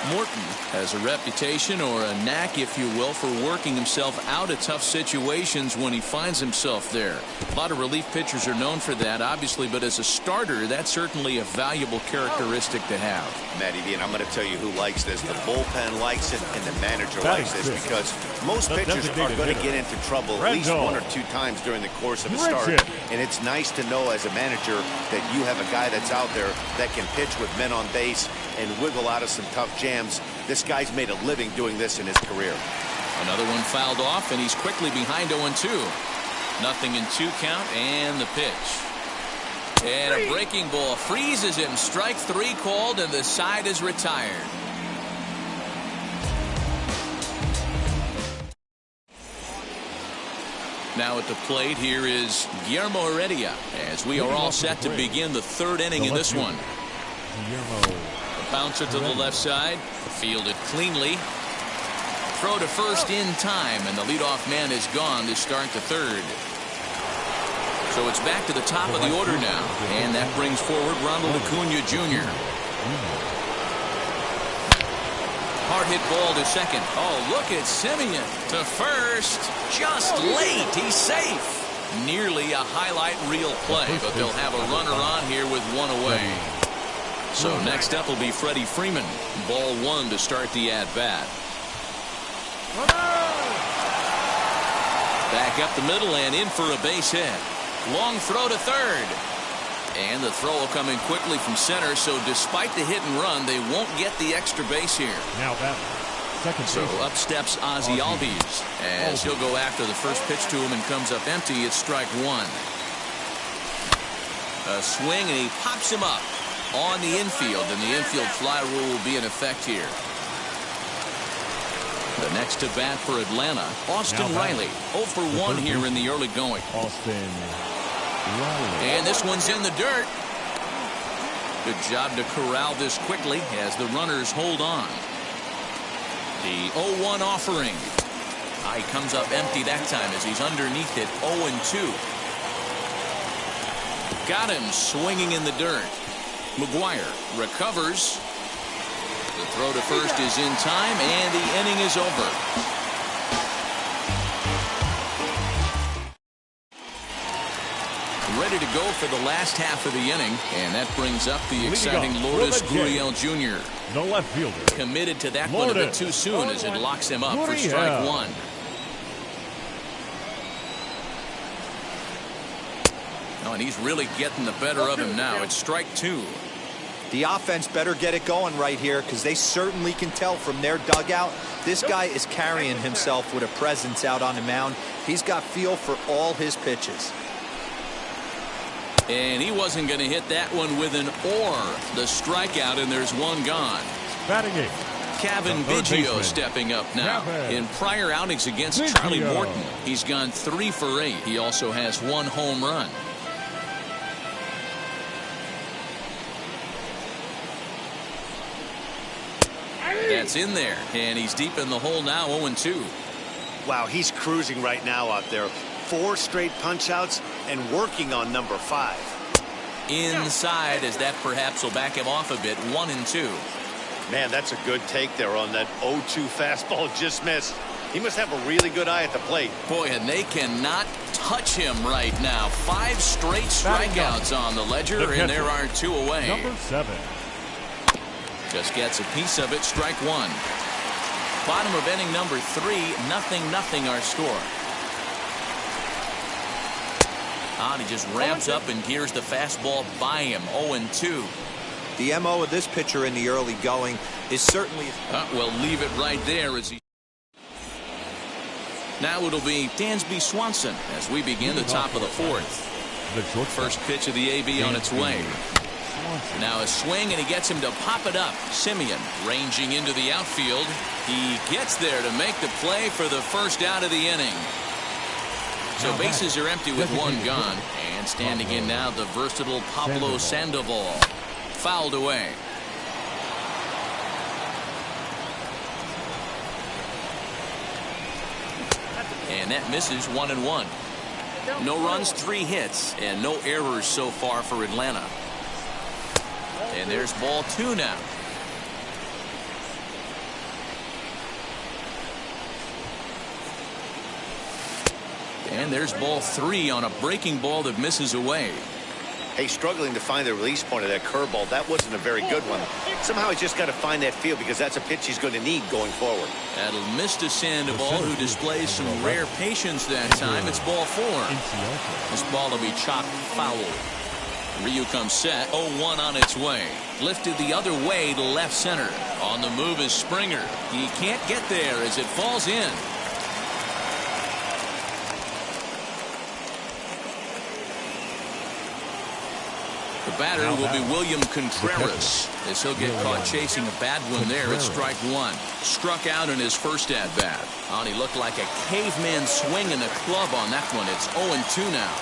Morton has a reputation, or a knack, if you will, for working himself out of tough situations when he finds himself there. A lot of relief pitchers are known for that, obviously, but as a starter, that's certainly a valuable characteristic to have. Matty V, and I'm going to tell you who likes this. The bullpen likes it, and the manager likes this, because most pitchers are going to get into trouble at least 1 or 2 times during the course of a start. And it's nice to know as a manager that you have a guy that's out there that can pitch with men on base and wiggle out of some tough jams. This guy's made a living doing this in his career. Another one fouled off, and he's quickly behind 0-2. Nothing in 2 count, and the pitch. And a breaking ball freezes him. Strike 3 called, and the side is retired. Now at the plate, here is Guillermo Heredia, as we are all set to begin the 3rd inning in this one. Bouncer to the left side, fielded cleanly. Throw to first in time, and the leadoff man is gone to start the 3rd. So it's back to the top of the order now, and that brings forward Ronald Acuna Jr. Hard hit ball to second. Oh, look at Simeon to first. Just late. He's safe. Nearly a highlight reel play, but they'll have a runner on here with 1 away. So next up will be Freddie Freeman. Ball one to start the at-bat. Back up the middle and in for a base hit. Long throw to third. And the throw will come in quickly from center, so despite the hit and run, they won't get the extra base here. Now that second so up steps Ozzie Albies as he'll go after the first pitch to him and comes up empty. It's strike one. A swing and he pops him up on the infield, and the infield fly rule will be in effect here. The next to bat for Atlanta, Austin Riley. 0 for 1 here in the early going. Austin Riley. And this one's in the dirt. Good job to corral this quickly as the runners hold on. The 0-1 offering. He comes up empty that time as he's underneath it. 0-2. Got him swinging in the dirt. McGuire recovers. The throw to first is in time, and the inning is over. Ready to go for the last half of the inning, and that brings up the exciting Lourdes Gurriel Jr. The left fielder. Committed to that one a bit too soon as it locks him up for strike one. Oh, and he's really getting the better of him now. It's strike two. The offense better get it going right here, because they certainly can tell from their dugout this guy is carrying himself with a presence out on the mound. He's got feel for all his pitches. And he wasn't going to hit that one with an or. The strikeout, and there's one gone. Batting eight. Cavan Biggio stepping up now. In prior outings against Charlie Morton, he's gone 3 for 8. He also has 1 home run. That's in there, and he's deep in the hole now. 0-2. Wow, he's cruising right now out there. 4 straight punch-outs and working on number 5. Inside, as that perhaps will back him off a bit. 1-2. Man, that's a good take there on that 0-2 fastball. Just missed. He must have a really good eye at the plate. Boy, and they cannot touch him right now. 5 straight strikeouts on the ledger, and there are 2 away. Number 7. Just gets a piece of it. Strike one. Bottom of inning number 3. 0-0 our score. He just ramps up and gears the fastball by him. 0-2. The MO of this pitcher in the early going is certainly. We'll leave it right there as he. Now it'll be Dansby Swanson as we begin the top of the 4th. First pitch of the AB on its way. Now a swing, and he gets him to pop it up. Simeon ranging into the outfield. He gets there to make the play for the first out of the inning. So bases are empty with 1 gone. And standing in now, the versatile Pablo Sandoval. Fouled away. And that misses. 1-1. No runs, 3 hits, and no errors so far for Atlanta. And there's ball 2 now. And there's ball 3 on a breaking ball that misses away. Hey, struggling to find the release point of that curveball. That wasn't a very good one. Somehow he's just got to find that feel, because that's a pitch he's going to need going forward. That'll miss to Sandoval, who displays some rare patience that time. It's ball 4. This ball will be chopped foul. Ryu comes set. 0-1 on its way. Lifted the other way to left center. On the move is Springer. He can't get there as it falls in. The batter will be William Contreras as he'll get caught chasing a bad one there at strike 1. Struck out in his first at-bat. He looked like a caveman swinging the club on that one. It's 0-2 now.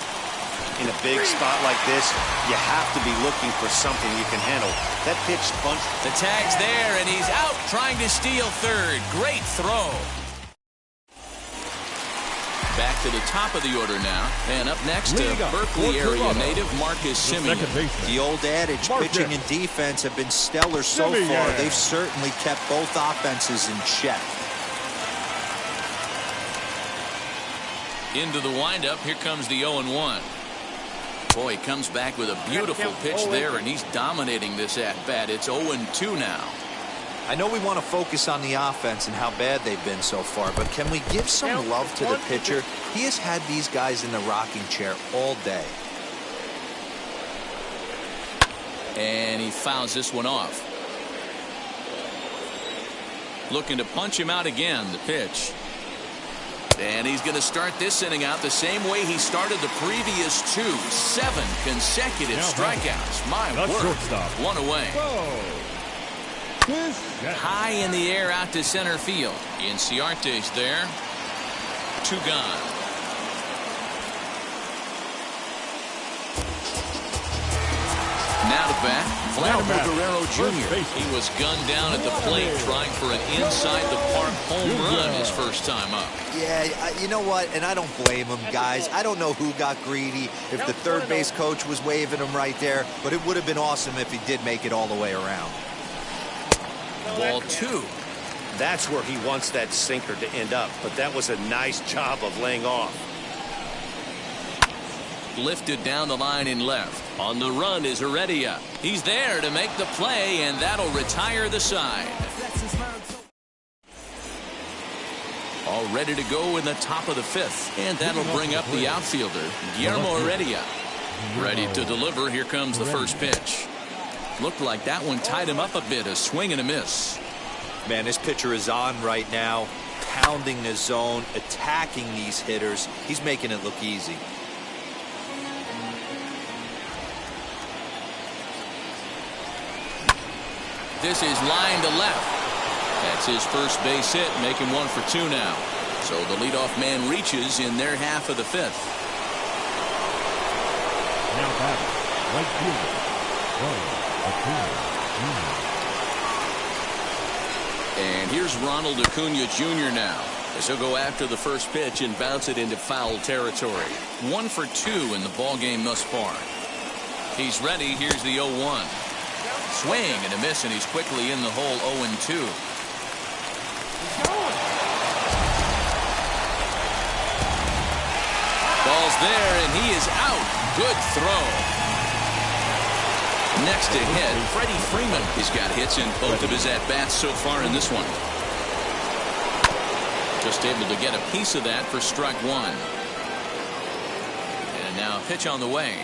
In a big spot like this, you have to be looking for something you can handle. That pitch bunched. The tag's there, and he's out trying to steal third. Great throw. Back to the top of the order now. And up next, Berkeley area native Marcus Simeon. The old adage, pitching and defense have been stellar so far. They've certainly kept both offenses in check. Into the windup, here comes the 0-1. Boy, he comes back with a beautiful pitch there, and he's dominating this at-bat. It's 0-2 now. I know we want to focus on the offense and how bad they've been so far, but can we give some love to the pitcher? He has had these guys in the rocking chair all day. And he fouls this one off. Looking to punch him out again, the pitch. And he's going to start this inning out the same way he started the previous two. 7 consecutive strikeouts. My word. One away. High in the air out to center field. Inciarte's there. 2 gone. Now to bat, Vladimir Guerrero Jr. He was gunned down at the plate trying for an inside-the-park home run his first time up. Yeah, you know what? And I don't blame him, guys. I don't know who got greedy, if the third base coach was waving him right there, but it would have been awesome if he did make it all the way around. Ball 2. That's where he wants that sinker to end up, but that was a nice job of laying off. Lifted down the line in left. On the run is Heredia. He's there to make the play, and that'll retire the side. All ready to go in the top of the 5th, and that'll bring up the outfielder, Guillermo Heredia. Ready to deliver. Here comes the first pitch. Looked like that one tied him up a bit. A swing and a miss. Man, this pitcher is on right now, pounding the zone, attacking these hitters. He's making it look easy. This is line to left. That's his first base hit, making 1 for 2 now. So the leadoff man reaches in their half of the 5th. Now batting, right fielder, And here's Ronald Acuna Jr. now, as he'll go after the first pitch and bounce it into foul territory. 1 for 2 in the ballgame thus far. He's ready. Here's the 0-1. Swing and a miss, and he's quickly in the hole. 0-2. Ball's there, and he is out. Good throw. Next to hit, Freddie Freeman. He's got hits in both of his at-bats so far in this one. Just able to get a piece of that for strike 1. And now a pitch on the way.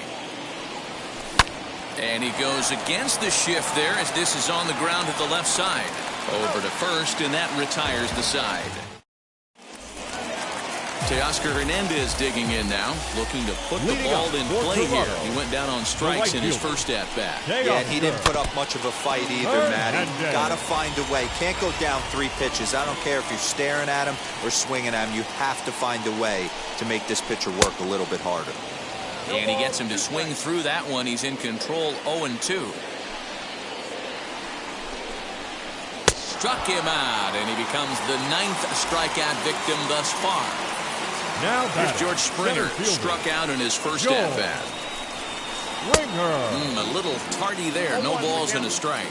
And he goes against the shift there as this is on the ground at the left side. Over to first, and that retires the side. Teoscar Hernandez digging in now, looking to put the ball in play here. He went down on strikes in his first at-bat. Yeah, and he didn't put up much of a fight either, Matty. Got to find a way. Can't go down 3 pitches. I don't care if you're staring at him or swinging at him. You have to find a way to make this pitcher work a little bit harder. And he gets him to swing through that one. He's in control. 0-2. Struck him out, and he becomes the 9th strikeout victim thus far. Now here's George Springer, struck out in his first at-bat. A little tardy there. No balls and a strike.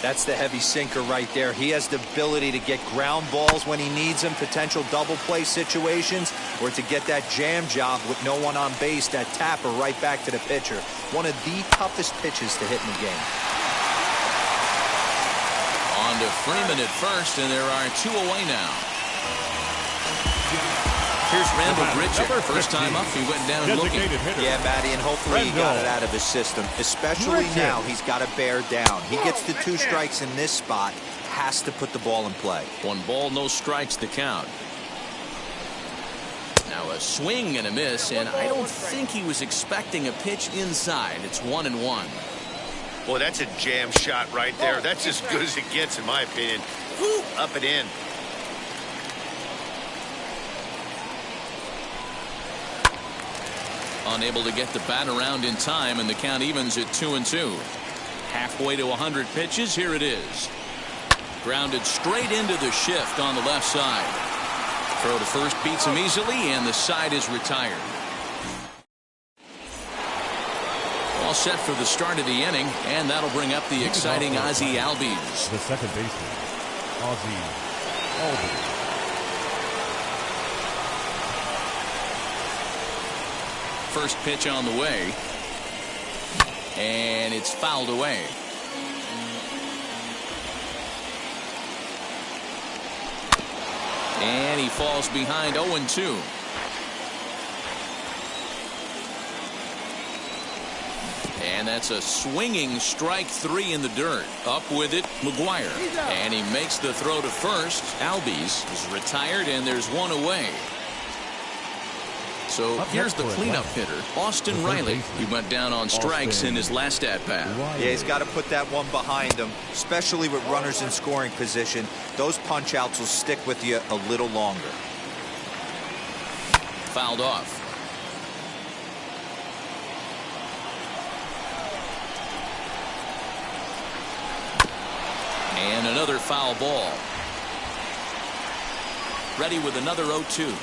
That's the heavy sinker right there. He has the ability to get ground balls when he needs them, potential double play situations, or to get that jam job with no one on base, that tapper right back to the pitcher. One of the toughest pitches to hit in the game. On to Freeman at first, and there are 2 away now. Here's Randall Grichuk. First time up, he went down looking. Yeah, Matty, and hopefully he got it out of his system. Especially now, he's got to bear down. He gets the 2 strikes in this spot, has to put the ball in play. 1 ball, no strikes to count. Now a swing and a miss, and I don't think he was expecting a pitch inside. It's 1-1. Well, that's a jam shot right there. That's as good as it gets, in my opinion. Woo, up and in. Unable to get the bat around in time, and the count evens at 2-2. Halfway to 100 pitches. Here it is. Grounded straight into the shift on the left side. Throw to first beats him easily, and the side is retired. All set for the start of the inning, and that'll bring up the exciting Ozzie Albies. The second baseman, Ozzie Albies. first pitch on the way. And it's fouled away. And he falls behind 0-2. And that's a swinging strike 3 in the dirt. Up with it, McGuire. And he makes the throw to first. Albies is retired, and there's one away. So here's the cleanup hitter, Austin Riley. He went down on strikes in his last at-bat. Yeah, he's got to put that one behind him, especially with runners in scoring position. Those punch-outs will stick with you a little longer. Fouled off. And another foul ball. Ready with another 0-2.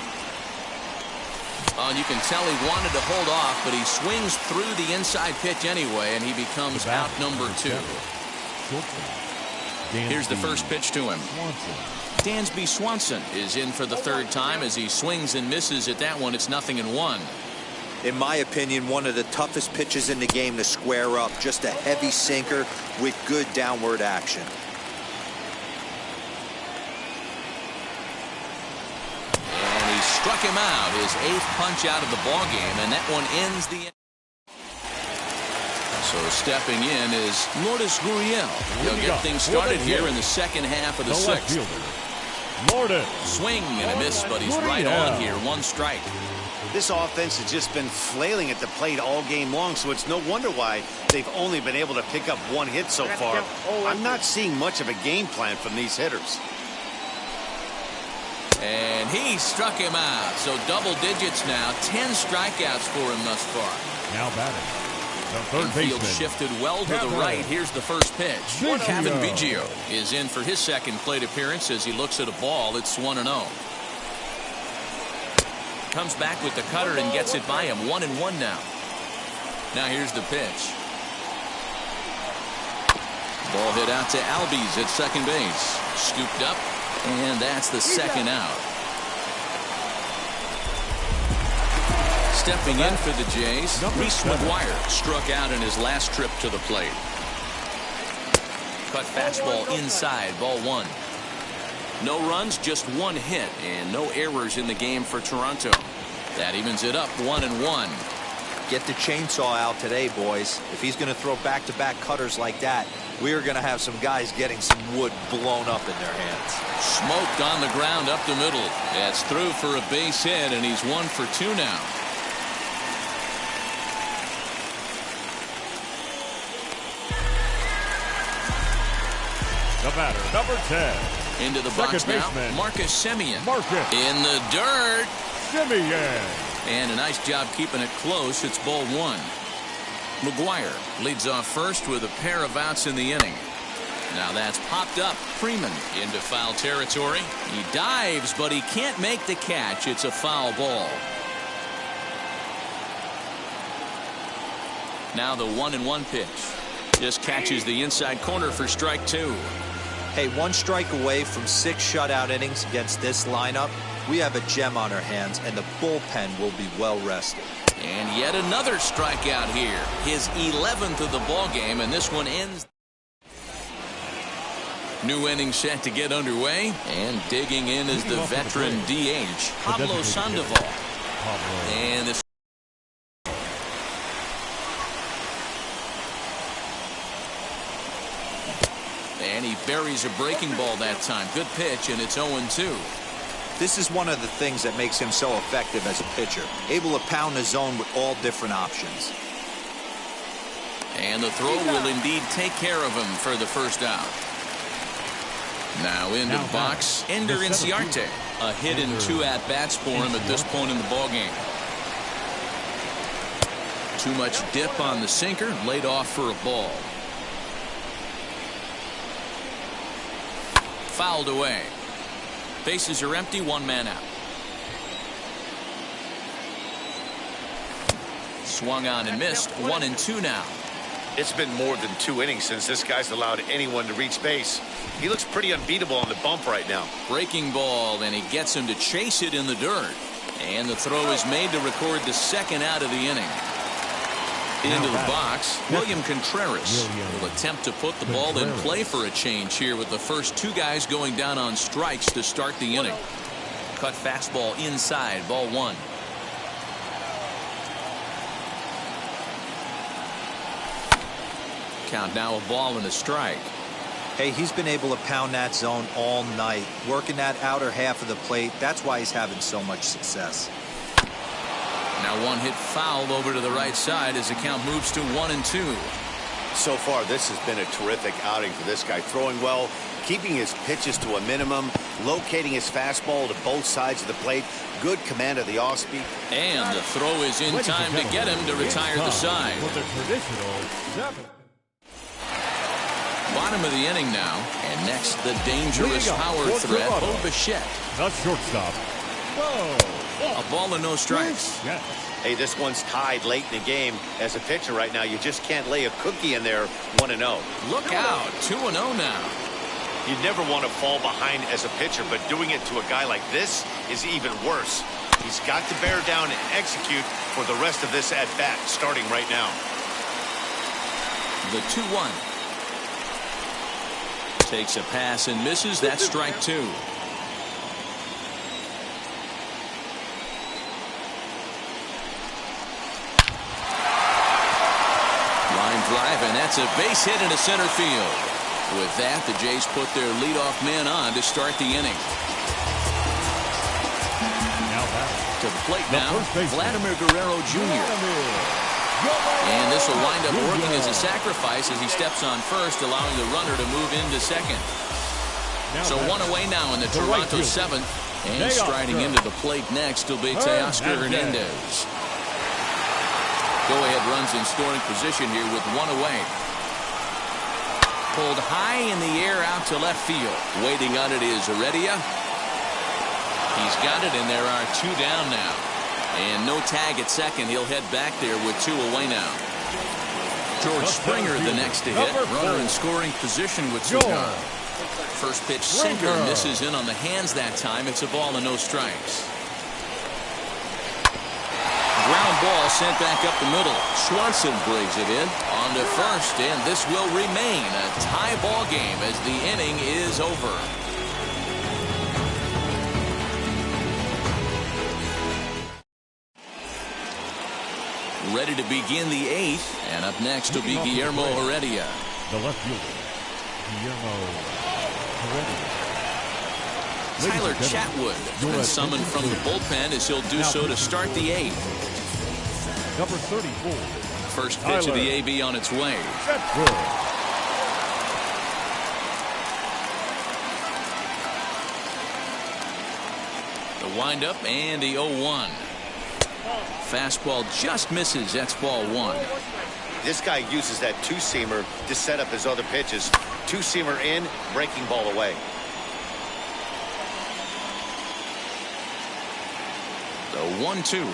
And you can tell he wanted to hold off, but he swings through the inside pitch anyway, and he becomes out number 2. Here's the first pitch to him. Dansby Swanson is in for the third time as he swings and misses at that one. It's 0-1. In my opinion, one of the toughest pitches in the game to square up. Just a heavy sinker with good downward action. Struck him out, his 8th punch out of the ball game, and that one ends the. So stepping in is Lourdes Gurriel. He'll get things started here in the second half of the 6th. Swing and a miss, but he's right on here. 1 strike. This offense has just been flailing at the plate all game long, so it's no wonder why they've only been able to pick up 1 hit so far. I'm not seeing much of a game plan from these hitters. And he struck him out. So double digits now. 10 strikeouts for him thus far. Now batting, the third baseman. Field shifted well to the right. Here's the first pitch. Cavan Biggio is in for his second plate appearance as he looks at a ball. It's 1-0. Comes back with the cutter and gets it by him. 1-1 now. Now here's the pitch. Ball hit out to Albies at second base. Scooped up. And that's the second out. Stepping in for the Jays, Reese McGuire struck out in his last trip to the plate. Cut fastball inside, ball 1. No runs, just 1 hit, and no errors in the game for Toronto. That evens it up 1-1. Get the chainsaw out today, boys. If he's going to throw back-to-back cutters like that, we are going to have some guys getting some wood blown up in their hands. Smoked on the ground up the middle. That's through for a base hit, and he's 1 for 2 now. The batter, number 10. Into the box now, Marcus Semien. In the dirt. Semien. And a nice job keeping it close. It's ball 1. McGuire leads off first with a pair of outs in the inning. Now that's popped up. Freeman into foul territory. He dives, but he can't make the catch. It's a foul ball. Now the 1-1 pitch. Just catches the inside corner for strike 2. Hey, 1 strike away from 6 shutout innings against this lineup. We have a gem on our hands, and the bullpen will be well rested. And yet another strikeout here. His 11th of the ball game, and this one ends. New inning set to get underway, and digging in is the veteran DH, Pablo Sandoval. And this. And he buries a breaking ball that time. Good pitch, and it's 0-2. This is one of the things that makes him so effective as a pitcher, able to pound the zone with all different options. And the throw will indeed take care of him for the first out. Now into the box, Ender Inciarte. A hit in 2 at-bats for him at this point in the ballgame. Too much dip on the sinker, laid off for a ball. Fouled away. Bases are empty, 1 man out. Swung on and missed. 1-2 now. It's been more than 2 innings since this guy's allowed anyone to reach base. He looks pretty unbeatable on the bump right now. Breaking ball, and he gets him to chase it in the dirt. And the throw is made to record the second out of the inning. Into the box, William Contreras will attempt to put the ball in play for a change here with the first two guys going down on strikes to start the inning. Cut fastball inside, ball one. Count now, a ball and a strike. Hey, he's been able to pound that zone all night, working that outer half of the plate. That's why he's having so much success. Now one hit foul over to the right side as the count moves to 1-2. So far, this has been a terrific outing for this guy. Throwing well, keeping his pitches to a minimum, locating his fastball to both sides of the plate. Good command of the off-speed. And the throw is in time to get him to retire the side. Bottom of the inning now. And next, the dangerous power threat, Bo Bichette. The shortstop. A ball and no strikes. Yes. Hey, this one's tied late in the game. As a pitcher right now, you just can't lay a cookie in there 1-0. Look out, 2-0 now. You never want to fall behind as a pitcher, but doing it to a guy like this is even worse. He's got to bear down and execute for the rest of this at-bat, starting right now. The 2-1. Takes a pass and misses. That's strike two. Drive, and that's a base hit into center field. With that, the Jays put their leadoff man on to start the inning. To the plate now, Vladimir Guerrero Jr. And this will wind up working as a sacrifice as he steps on first, allowing the runner to move into second. So one away now in the Toronto seventh. And striding into the plate next will be Teoscar Hernandez. Go-ahead runs in scoring position here with one away. Pulled high in the air out to left field. Waiting on it is Heredia. He's got it, and there are two down now. And no tag at second. He'll head back there with two away now. George Springer the next to hit. Runner in scoring position with two gone. First pitch sinker misses in on the hands that time. It's a ball and no strikes. Ground ball sent back up the middle. Swanson brings it in on to first, and this will remain a tie ball game as the inning is over. Ready to begin the eighth, and up next will be Guillermo Heredia. The left fielder, Guillermo Heredia. Tyler Chatwood has been summoned from the bullpen as he'll do so to start the eighth. Number 34. First pitch of the AB on its way. The windup and the 0-1. Fastball just misses. That's ball one. This guy uses that two-seamer to set up his other pitches. Two-seamer in, breaking ball away. The 1-2.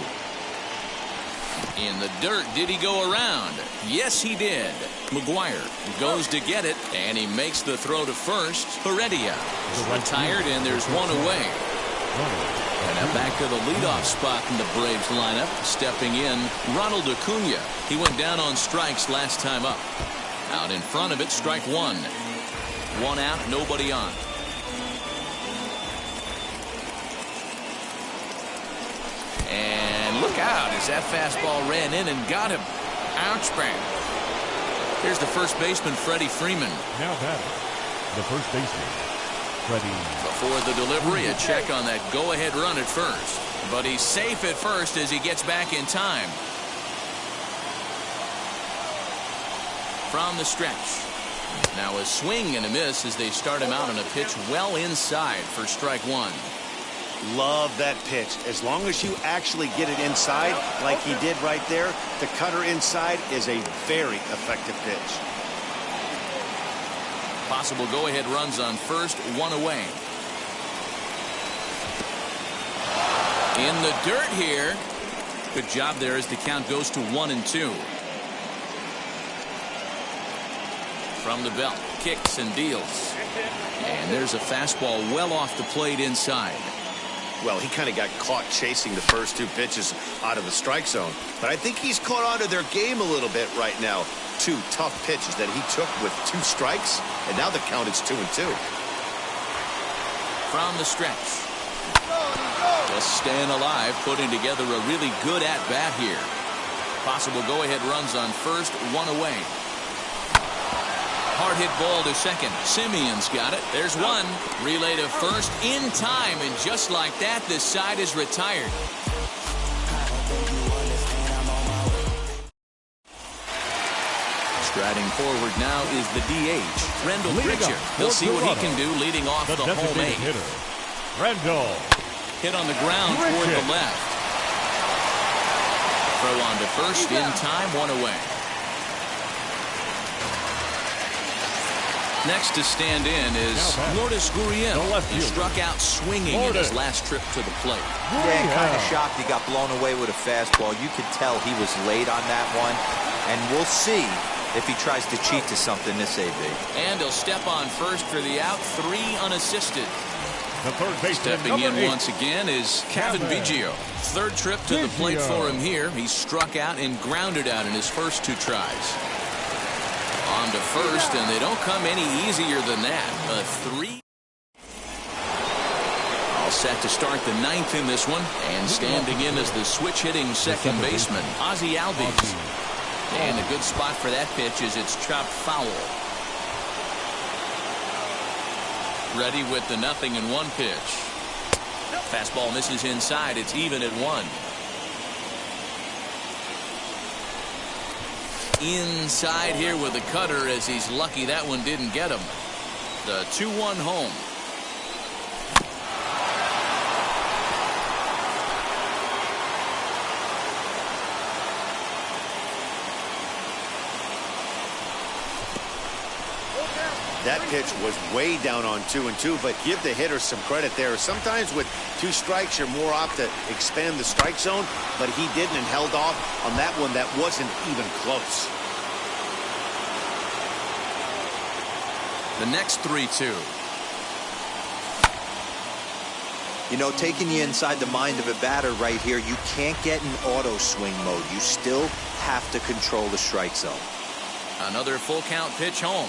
In the dirt, did he go around? Yes, he did. McGuire goes to get it, and he makes the throw to first. Heredia is retired, and there's one away. And now back to the leadoff spot in the Braves lineup. Stepping in, Ronald Acuna. He went down on strikes last time up. Out in front of it, strike one. One out, nobody on. And look out as that fastball ran in and got him. Ouch, bang. Here's the first baseman, Freddie Freeman. Now batting, the first baseman, Freddie. Before the delivery, a check on that go-ahead run at first. But he's safe at first as he gets back in time. From the stretch. Now a swing and a miss as they start him out on a pitch well inside for strike one. Love that pitch. As long as you actually get it inside, like he did right there, the cutter inside is a very effective pitch. Possible go-ahead runs on first, one away. In the dirt here. Good job there as the count goes to 1-2. From the belt, kicks and deals. And there's a fastball well off the plate inside. Well, he kind of got caught chasing the first 2 pitches out of the strike zone. But I think he's caught on to their game a little bit right now. 2 tough pitches that he took with 2 strikes, and now the count is 2-2. From the stretch. Just staying alive, putting together a really good at-bat here. Possible go-ahead runs on first, 1 away. Hard hit ball to second. Simeon's got it. There's 1. Relay to first in time, and just like that, this side is retired. Striding forward now is the DH, Rendell Pritchard. He'll see what he can do leading off the home 8. Hitter, Rendell. Hit on the ground toward the left. Throw on to first in time, 1 away. Next to stand in is Lourdes Gurriel. He struck out swinging in his last trip to the plate. Yeah, kind of shocked he got blown away with a fastball. You could tell he was late on that one. And we'll see if he tries to cheat to something this AB. And he'll step on first for the out, 3 unassisted. The third baseman, stepping in 8. once again is Cavan Biggio. 3rd trip to the plate for him here. He struck out and grounded out in his first 2 tries. On to first, and they don't come any easier than that. A 3. All set to start the 9th in this one, and standing in as the switch-hitting second baseman, Ozzie Albies. And a good spot for that pitch is it's chopped foul. Ready with the 0-1 pitch. Fastball misses inside. It's even at 1. Inside here with a cutter, as he's lucky that one didn't get him. The 2-1 home. That pitch was way down on 2-2, but give the hitter some credit there. Sometimes with 2 strikes, you're more apt to expand the strike zone, but he didn't and held off on that one that wasn't even close. The next 3-2. You know, taking you inside the mind of a batter right here, you can't get in auto swing mode. You still have to control the strike zone. Another full count pitch home.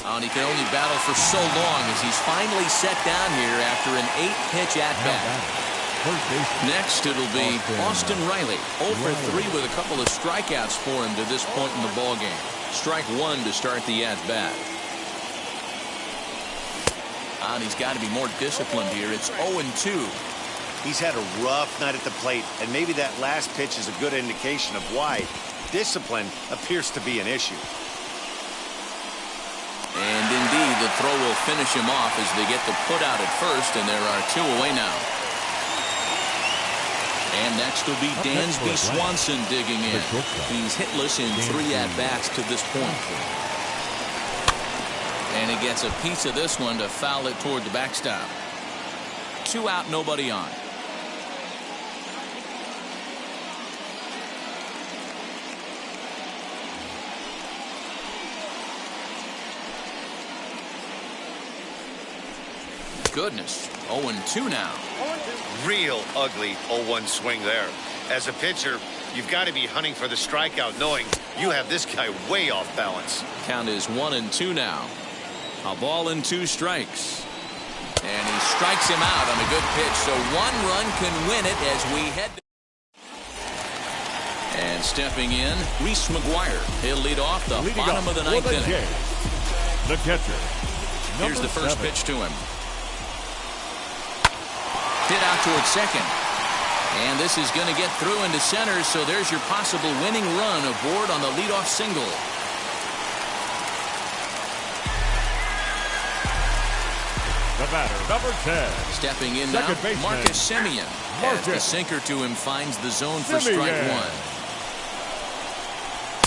And he can only battle for so long as he's finally set down here after an 8-pitch at-bat. Next, it'll be Austin Riley. 0 for 3 with a couple of strikeouts for him to this point in the ballgame. Strike 1 to start the at-bat. And he's got to be more disciplined here. It's 0-2. He's had a rough night at the plate, and maybe that last pitch is a good indication of why discipline appears to be an issue. And indeed, the throw will finish him off as they get the put out at first, and there are 2 away now. And next will be Dansby Swanson digging in. He's hitless in 3 at-bats to this point. And he gets a piece of this one to foul it toward the backstop. 2 out, nobody on. Goodness, 0-2 now. Real ugly 0-1 swing there. As a pitcher, you've got to be hunting for the strikeout, knowing you have this guy way off balance. Count is 1-2 now. A ball and 2 strikes. And he strikes him out on a good pitch, so 1 run can win it as we head. And stepping in, Reese McGuire. He'll lead off the bottom of the 9th inning. The catcher. Here's the first pitch to him. Hit out towards second. And this is going to get through into center, so there's your possible winning run aboard on the leadoff single. The batter, number 10. Stepping in now, Marcus Semien. As the sinker to him finds the zone for strike 1.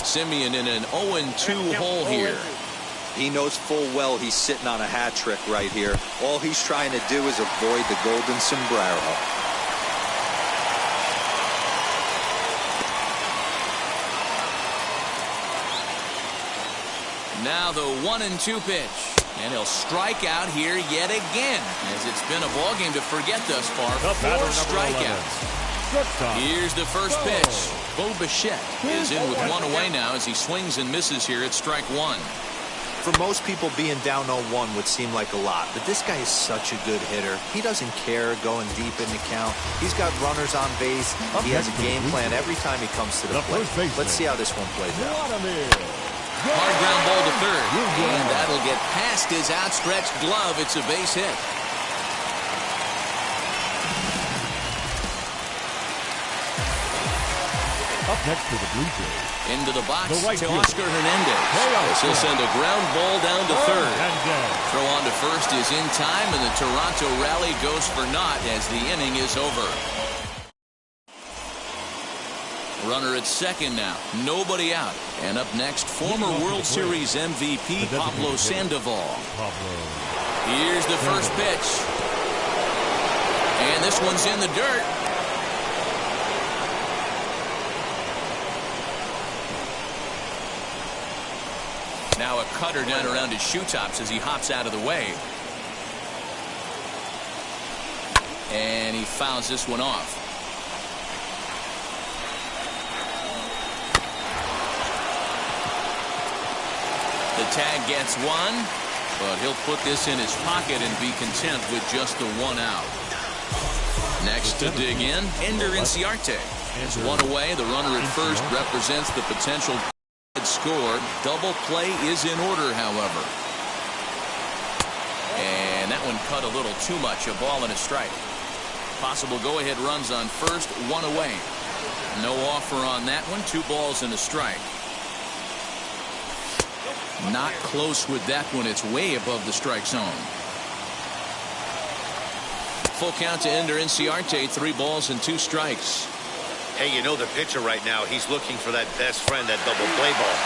Semien in an 0-2 hole here. He knows full well he's sitting on a hat trick right here. All he's trying to do is avoid the golden sombrero. Now the 1-2 pitch. And he'll strike out here yet again, as it's been a ballgame to forget thus far. 4 strikeouts. Here's the first pitch. Bo Bichette is in with 1 away now as he swings and misses here at strike 1. For most people, being down 0-1 would seem like a lot, but this guy is such a good hitter. He doesn't care going deep in the count. He's got runners on base. He has a game plan every time he comes to the plate. Let's see how this one plays out. Hard ground ball to third, and that'll get past his outstretched glove. It's a base hit. Up next to the Blue Jays. Into the box to Oscar Hernandez. This will send a ground ball down to third. Throw on to first is in time, and the Toronto rally goes for naught as the inning is over. Runner at second now. Nobody out. And up next, former World Series MVP Pablo Sandoval. Here's the first pitch. And this one's in the dirt. Now a cutter down around his shoe tops as he hops out of the way. And he fouls this one off. The tag gets 1, but he'll put this in his pocket and be content with just the 1 out. Next to dig in, Ender Inciarte. As 1 away, the runner at first represents the potential score. Double play is in order, however. And that one cut a little too much. A ball and a strike. Possible go-ahead runs on first, 1 away. No offer on that one. 2 balls and a strike. Not close with that one. It's way above the strike zone. Full count to Ender Inciarte. 3 balls and 2 strikes. Hey, you know the pitcher right now, he's looking for that best friend, that double play ball.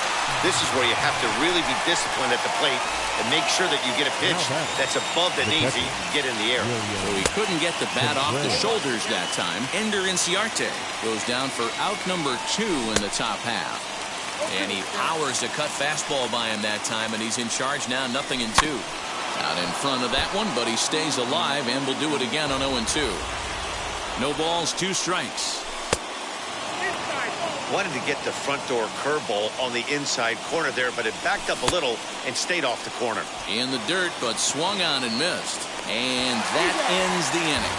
This is where you have to really be disciplined at the plate and make sure that you get a pitch that's above the knees so you can get in the air. So he couldn't get the bat off the shoulders that time. Ender Inciarte goes down for out number 2 in the top half. And he powers a cut fastball by him that time, and he's in charge now, 0-2. Out in front of that one, but he stays alive and will do it again on 0-2. No balls, 2 strikes. Wanted to get the front door curveball on the inside corner there, but it backed up a little and stayed off the corner. In the dirt, but swung on and missed. And that ends the inning.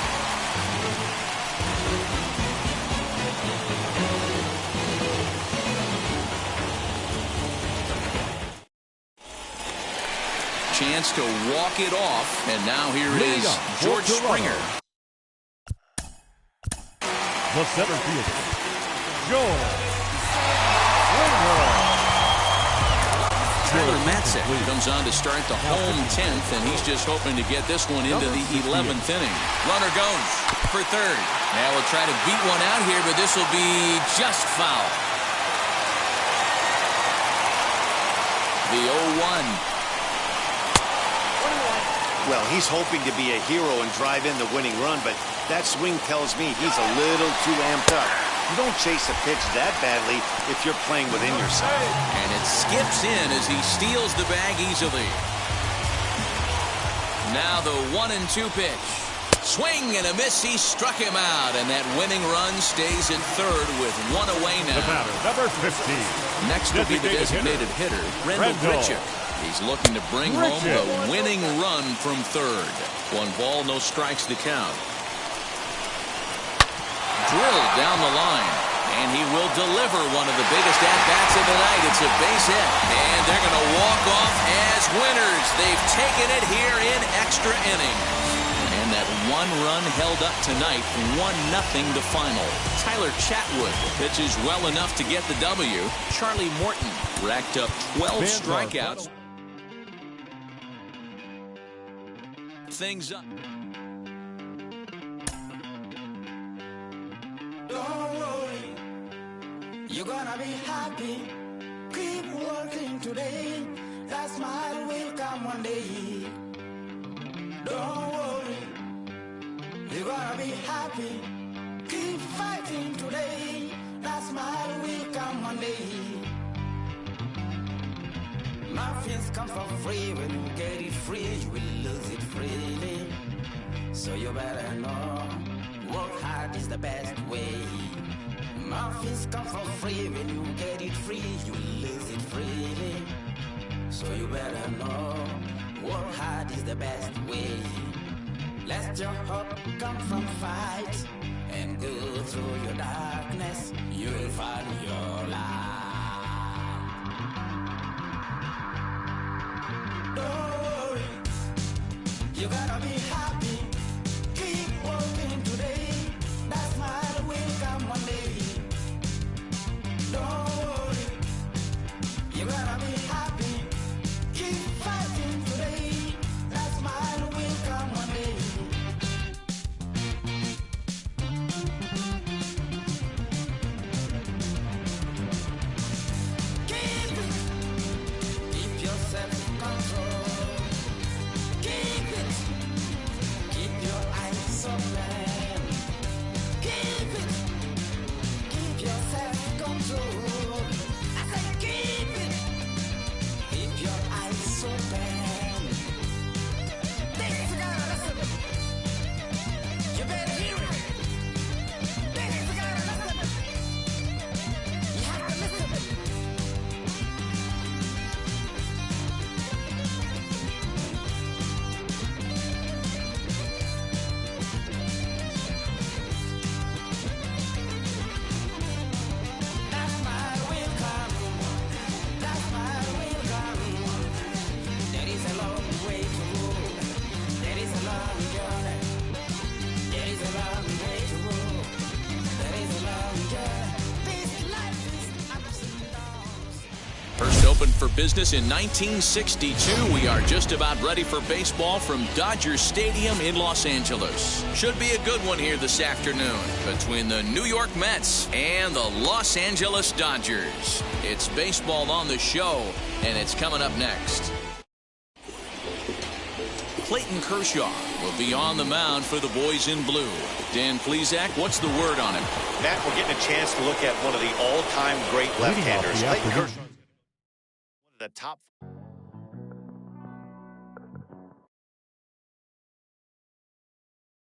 Chance to walk it off, and now here is George Springer. The center fielder, George Springer. Tyler Matzek comes on to start the home 10th, and he's just hoping to get this one into the 11th inning. Runner goes for third. Now we'll try to beat one out here, but this will be just foul. The 0-1. Well, he's hoping to be a hero and drive in the winning run, but that swing tells me he's a little too amped up. You don't chase a pitch that badly if you're playing within yourself. And it skips in as he steals the bag easily. Now the 1-2 pitch. Swing and a miss. He struck him out, and that winning run stays at third with 1 away now. The batter, number 15. Next will be the designated hitter, Rendell Grichuk. He's looking to bring home the winning run from third. 1 ball, no strikes to count. Drilled down the line, and he will deliver one of the biggest at-bats of the night. It's a base hit, and they're going to walk off as winners. They've taken it here in extra innings. And that 1 run held up tonight, 1-0 to final. Tyler Chatwood pitches well enough to get the W. Charlie Morton racked up 12 strikeouts. Things up. Don't worry, you're gonna be happy. Keep working today. That smile will come one day. Don't worry, you're gonna be happy. Keep fighting today. That smile will come one day. Muffins come for free. When you get it free, you will lose it freely. So you better know, work hard is the best way. Muffins come for free. When you get it free, you will lose it freely. So you better know, work hard is the best way. Let your hope come from fight and go through your darkness. You'll find your light. Don't worry, you gotta be happy. Keep working today. That smile will come one day. Don't worry, you gotta be happy. Keep fighting today. That smile will come one day. Keep your self-control. Keep it. Keep your eyes open. Keep it. Keep your self-control. I said keep it. Keep your eyes open. This is gotta listen. You better hear it. This is gotta listen. You have to listen. That smile will come. That smile will come. There is a long way to go. There is a long journey. There is a long way to go. There is a long journey. This life is ups and downs. First opened for business in 1962. We are just about ready for baseball from Dodger Stadium in Los Angeles. Should be a good one here this afternoon between the New York Mets and the Los Angeles Dodgers. It's baseball on the show, and it's coming up next. Clayton Kershaw will be on the mound for the boys in blue. Dan Plesac, what's the word on him? Matt, we're getting a chance to look at one of the all-time great left-handers. Clayton Kershaw, one of the top